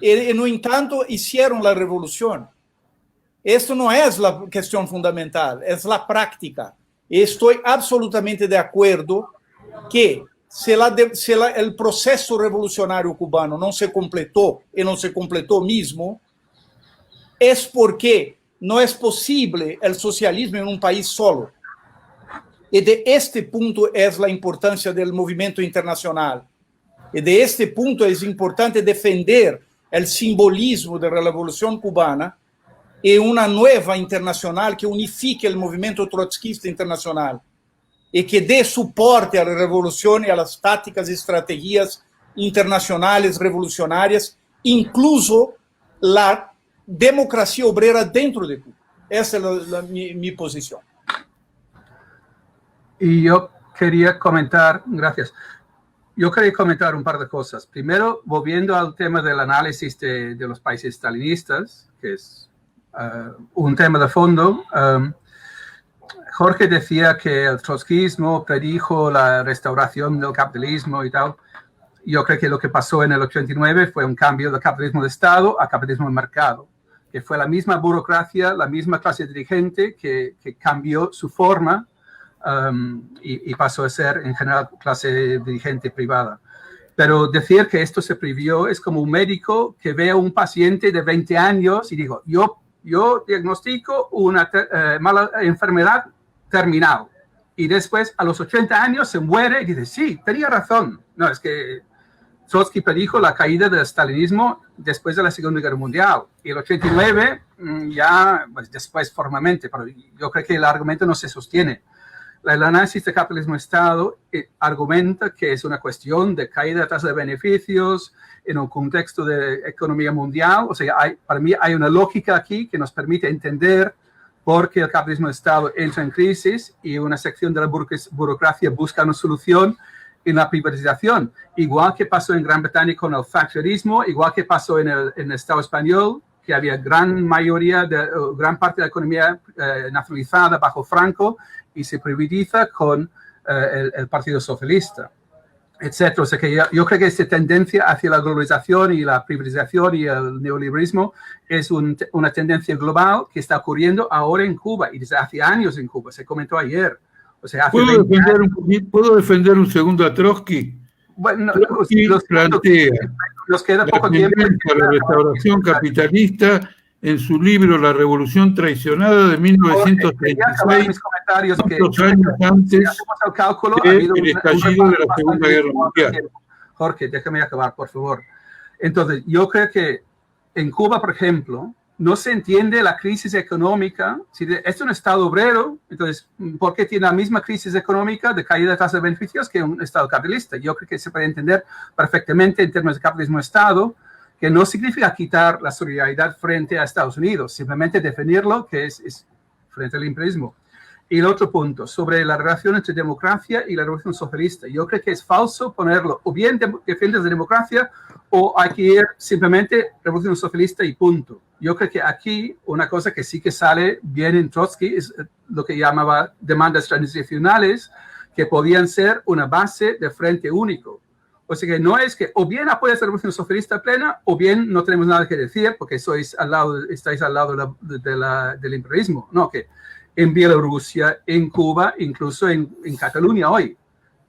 Y no entanto, hicieron la revolución. Esto no es la cuestión fundamental, es la práctica. Y estoy absolutamente de acuerdo que si el proceso revolucionario cubano no se completó, y no se completó mismo, es porque no es posible el socialismo en un país solo. Y de este punto es la importancia del movimiento internacional. Y de este punto es importante defender el simbolismo de la Revolución Cubana y una nueva internacional que unifique el movimiento trotskista internacional y que dé soporte a la revolución y a las tácticas y estrategias internacionales revolucionarias, incluso la democracia obrera dentro de Cuba. Esa es mi posición. Y yo quería comentar, gracias. Yo quería comentar un par de cosas. Primero, volviendo al tema del análisis de los países stalinistas, que es un tema de fondo. Jorge decía que el trotskismo predijo la restauración del capitalismo y tal. Yo creo que lo que pasó en el 89 fue un cambio del capitalismo de Estado a capitalismo de mercado, que fue la misma burocracia, la misma clase dirigente que cambió su forma y pasó a ser en general clase dirigente privada. Pero decir que esto se previó es como un médico que ve a un paciente de 20 años y digo, yo diagnostico una mala enfermedad terminal. Y después, a los 80 años, se muere y dice, sí, tenía razón. No, es que Trotsky predijo la caída del stalinismo después de la Segunda Guerra Mundial. Y el 89, ya, pues después formalmente, pero yo creo que el argumento no se sostiene. El análisis de capitalismo-Estado argumenta que es una cuestión de caída de tasa de beneficios en un contexto de economía mundial. O sea, para mí hay una lógica aquí que nos permite entender por qué el capitalismo-Estado entra en crisis y una sección de la burocracia busca una solución en la privatización. Igual que pasó en Gran Bretaña con el thatcherismo, igual que pasó en el Estado español, que había gran parte de la economía nacionalizada bajo Franco y se privatiza con el Partido Socialista, etc. O sea que yo creo que esta tendencia hacia la globalización y la privatización y el neoliberalismo es una tendencia global que está ocurriendo ahora en Cuba y desde hace años en Cuba. Se comentó ayer. O sea, ¿Puedo defender un segundo a Trotsky? Bueno, plantea nos queda poco tiempo. La restauración capitalista en su libro La Revolución Traicionada de 1936, dos años antes del estallido de la Segunda Guerra Mundial. Jorge, déjame acabar, por favor. Entonces, yo creo que en Cuba, por ejemplo, no se entiende la crisis económica. Si es un Estado obrero, entonces, ¿por qué tiene la misma crisis económica de caída de tasa de beneficios que un Estado capitalista? Yo creo que se puede entender perfectamente en términos de capitalismo-Estado, que no significa quitar la solidaridad frente a Estados Unidos, simplemente definirlo que es frente al imperialismo. Y el otro punto, sobre la relación entre democracia y la revolución socialista. Yo creo que es falso ponerlo, o bien defiendes la democracia, o hay que ir simplemente revolución socialista y punto. Yo creo que aquí una cosa que sí que sale bien en Trotsky es lo que llamaba demandas transicionales, que podían ser una base de frente único. O sea que no es que o bien apoyas la revolución socialista plena o bien no tenemos nada que decir porque estáis al lado del imperialismo. No, que en Bielorrusia, en Cuba, incluso en Cataluña hoy,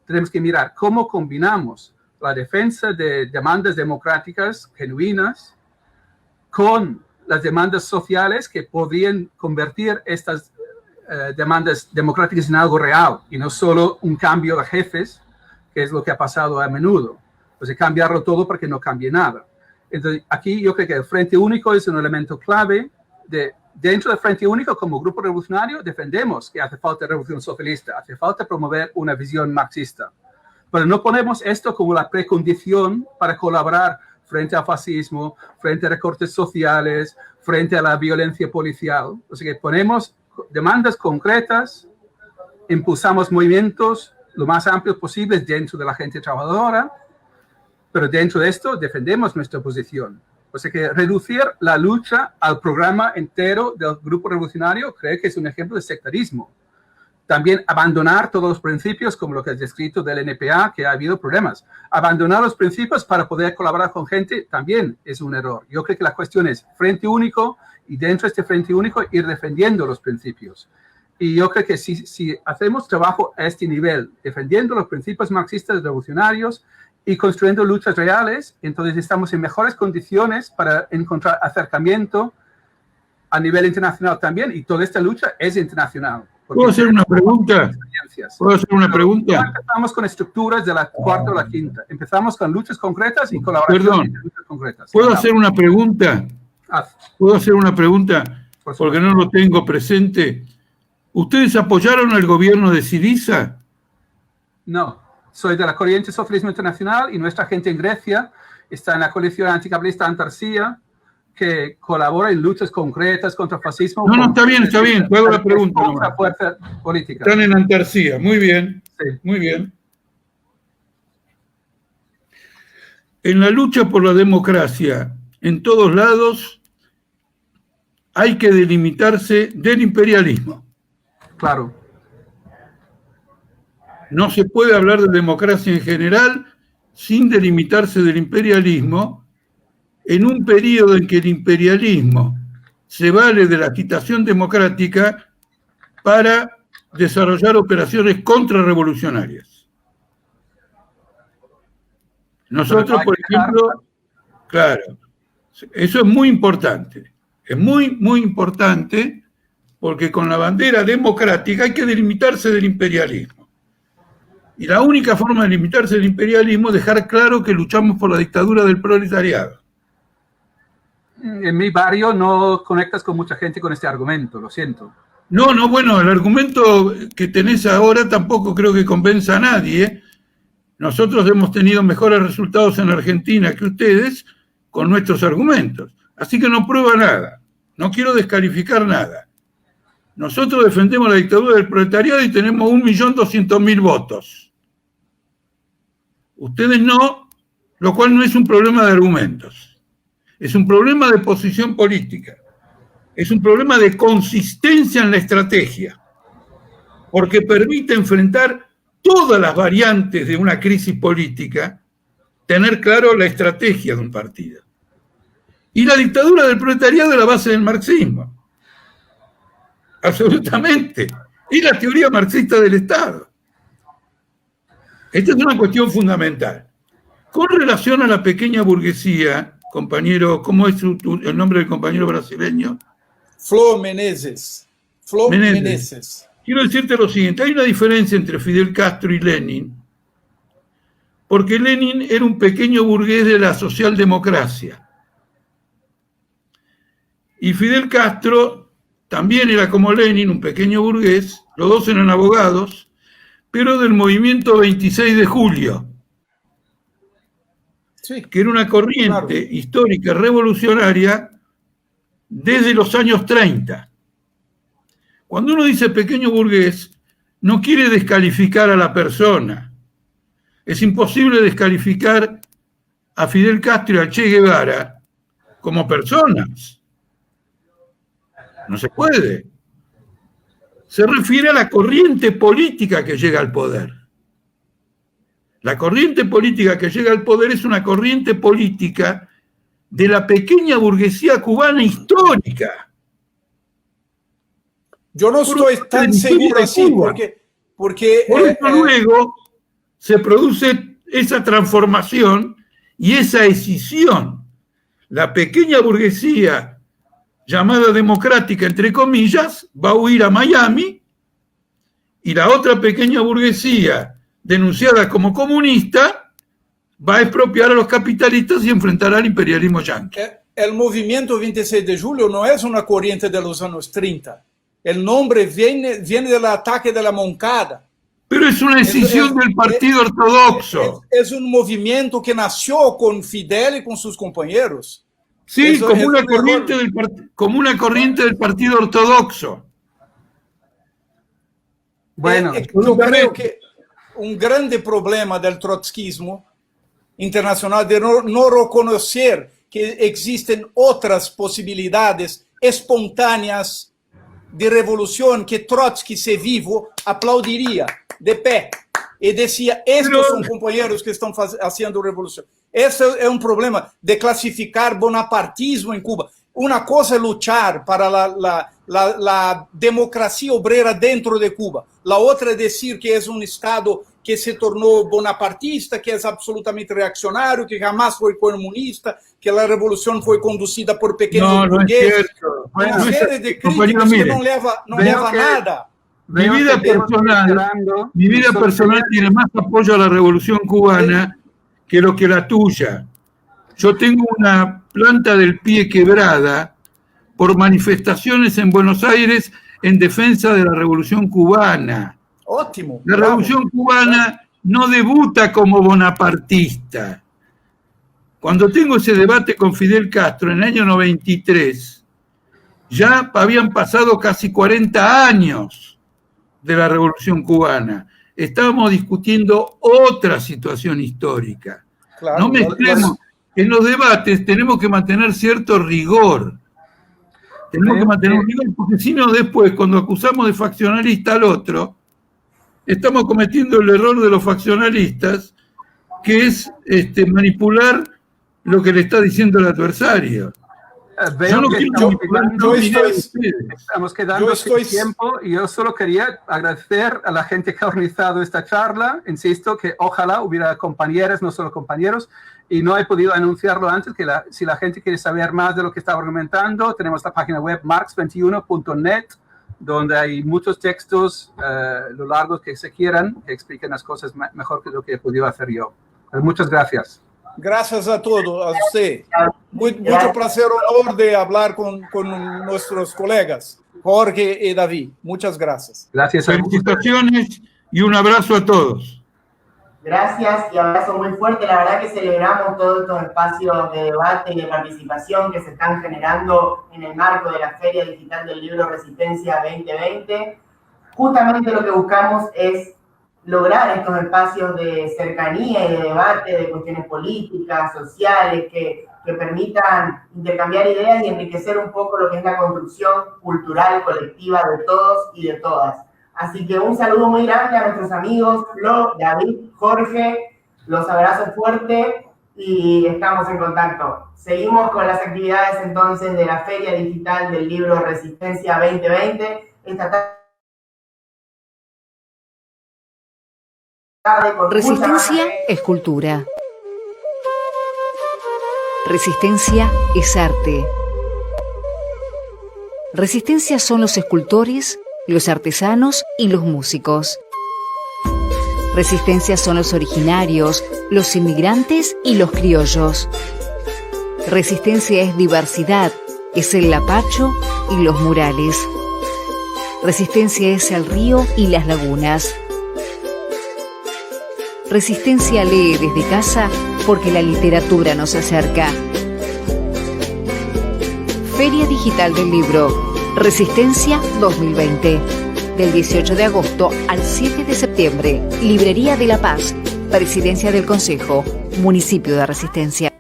tenemos que mirar cómo combinamos la defensa de demandas democráticas genuinas con las demandas sociales que podrían convertir estas demandas democráticas en algo real y no solo un cambio de jefes, que es lo que ha pasado a menudo. Pues cambiarlo todo para que no cambie nada. Entonces, aquí yo creo que el Frente Único es un elemento clave. Dentro del Frente Único, como grupo revolucionario, defendemos que hace falta revolución socialista, hace falta promover una visión marxista. Pero no ponemos esto como la precondición para colaborar frente al fascismo, frente a recortes sociales, frente a la violencia policial. O sea que ponemos demandas concretas, impulsamos movimientos lo más amplios posibles dentro de la gente trabajadora, pero dentro de esto defendemos nuestra posición. O sea que reducir la lucha al programa entero del grupo revolucionario creo que es un ejemplo de sectarismo. También abandonar todos los principios, como lo que has descrito del NPA, que ha habido problemas. Abandonar los principios para poder colaborar con gente también es un error. Yo creo que la cuestión es frente único y dentro de este frente único ir defendiendo los principios. Y yo creo que si hacemos trabajo a este nivel, defendiendo los principios marxistas revolucionarios y construyendo luchas reales, entonces estamos en mejores condiciones para encontrar acercamiento a nivel internacional también, y toda esta lucha es internacional. ¿Puedo hacer una pregunta? ¿Puedo hacer una pregunta? No empezamos con estructuras de la cuarta o la quinta. Empezamos con luchas concretas y colaboración entre luchas concretas. ¿Puedo hacer una pregunta? ¿Puedo hacer una pregunta? Porque no lo tengo presente. ¿Ustedes apoyaron al gobierno de Syriza? No. Soy de la corriente Socialismo Internacional y nuestra gente en Grecia está en la coalición anticapitalista Antarcia, que colabora en luchas concretas contra el fascismo. No, está bien. Te hago la pregunta. Contra fuerza política. Están en Antarcia. Muy bien. Sí. Muy bien. En la lucha por la democracia, en todos lados, hay que delimitarse del imperialismo. Claro. No se puede hablar de democracia en general sin delimitarse del imperialismo, en un periodo en que el imperialismo se vale de la agitación democrática para desarrollar operaciones contrarrevolucionarias. Nosotros, por ejemplo, claro, eso es muy importante. Es muy, muy importante porque con la bandera democrática hay que delimitarse del imperialismo. Y la única forma de limitarse del imperialismo es dejar claro que luchamos por la dictadura del proletariado. En mi barrio no conectas con mucha gente con este argumento, lo siento. No, bueno, el argumento que tenés ahora tampoco creo que convenza a nadie. Nosotros hemos tenido mejores resultados en Argentina que ustedes con nuestros argumentos. Así que no prueba nada. No quiero descalificar nada. Nosotros defendemos la dictadura del proletariado y tenemos 1.200.000 votos. Ustedes no, lo cual no es un problema de argumentos. Es un problema de posición política. Es un problema de consistencia en la estrategia. Porque permite enfrentar todas las variantes de una crisis política, tener claro la estrategia de un partido. Y la dictadura del proletariado es la base del marxismo. Absolutamente. Y la teoría marxista del Estado. Esta es una cuestión fundamental. Con relación a la pequeña burguesía, compañero, ¿cómo es el nombre del compañero brasileño? Flor Menezes. Quiero decirte lo siguiente, hay una diferencia entre Fidel Castro y Lenin, porque Lenin era un pequeño burgués de la socialdemocracia. Y Fidel Castro también era como Lenin, un pequeño burgués, los dos eran abogados, pero del movimiento 26 de julio, sí, que era una corriente histórica revolucionaria desde los años 30. Cuando uno dice pequeño burgués, no quiere descalificar a la persona. Es imposible descalificar a Fidel Castro y a Che Guevara como personas. No se puede. Se refiere a la corriente política que llega al poder. La corriente política que llega al poder es una corriente política de la pequeña burguesía cubana histórica. Yo no estoy tan seguro así, porque por eso luego se produce esa transformación y esa escisión. La pequeña burguesía, llamada democrática, entre comillas, va a huir a Miami, y la otra pequeña burguesía, denunciada como comunista, va a expropiar a los capitalistas y enfrentar al imperialismo yanqui. El movimiento 26 de julio no es una corriente de los años 30. El nombre viene del ataque de la Moncada. Pero es una decisión del Partido Ortodoxo. Es un movimiento que nació con Fidel y con sus compañeros. Sí, como una corriente del Partido Ortodoxo. Bueno, yo creo que un grande problema del trotskismo internacional de no reconocer que existen otras posibilidades espontáneas de revolución que Trotsky, se vivo, aplaudiría de pé y decía, estos son compañeros que están haciendo revolución. Ese es un problema de clasificar bonapartismo en Cuba. Una cosa es luchar para la democracia obrera dentro de Cuba. La otra es decir que es un Estado que se tornou bonapartista, que é absolutamente reaccionário, que jamais foi comunista, que a revolução foi conduzida por pequenos burgueses. Uma série de críticas que não leva a nada. Mi vida personal tiene más apoyo a la revolución cubana que lo que la tuya. Yo tengo una planta del pie quebrada por manifestaciones en Buenos Aires en defensa de la revolución cubana. Ótimo. La revolución cubana no debuta como bonapartista. Cuando tengo ese debate con Fidel Castro en el año 93, ya habían pasado casi 40 años de la revolución cubana. Estábamos discutiendo otra situación histórica. Claro, no mezclemos. En los debates tenemos que mantener cierto rigor. Tenemos que mantener un rigor, porque si no después, cuando acusamos de faccionalista al otro, estamos cometiendo el error de los faccionalistas, que es manipular lo que le está diciendo el adversario. Veo que estamos quedando sin tiempo y yo solo quería agradecer a la gente que ha organizado esta charla. Insisto que ojalá hubiera compañeros, no solo compañeros, y no he podido anunciarlo antes, que si la gente quiere saber más de lo que estaba argumentando, tenemos la página web marx21.net, donde hay muchos textos, lo largos que se quieran, que expliquen las cosas mejor que lo que he podido hacer yo. Muchas gracias. Gracias a todos, a usted. Mucho placer, honor de hablar con nuestros colegas, Jorge y David. Muchas gracias. Gracias. Felicitaciones y un abrazo a todos. Gracias y abrazo muy fuerte. La verdad que celebramos todos estos espacios de debate y de participación que se están generando en el marco de la Feria Digital del Libro Resistencia 2020. Justamente lo que buscamos es lograr estos espacios de cercanía y de debate de cuestiones políticas, sociales, que permitan intercambiar ideas y enriquecer un poco lo que es la construcción cultural colectiva de todos y de todas. Así que un saludo muy grande a nuestros amigos Flo, David, Jorge, los abrazo fuerte y estamos en contacto. Seguimos con las actividades entonces de la Feria Digital del Libro Resistencia 2020. Esta tarde Resistencia es cultura. Resistencia es arte. Resistencia son los escultores, los artesanos y los músicos. Resistencia son los originarios, los inmigrantes y los criollos. Resistencia es diversidad, es el lapacho y los murales. Resistencia es el río y las lagunas. Resistencia lee desde casa porque la literatura nos acerca. Feria Digital del Libro, Resistencia 2020. Del 18 de agosto al 7 de septiembre. Librería de La Paz, Presidencia del Consejo, Municipio de Resistencia.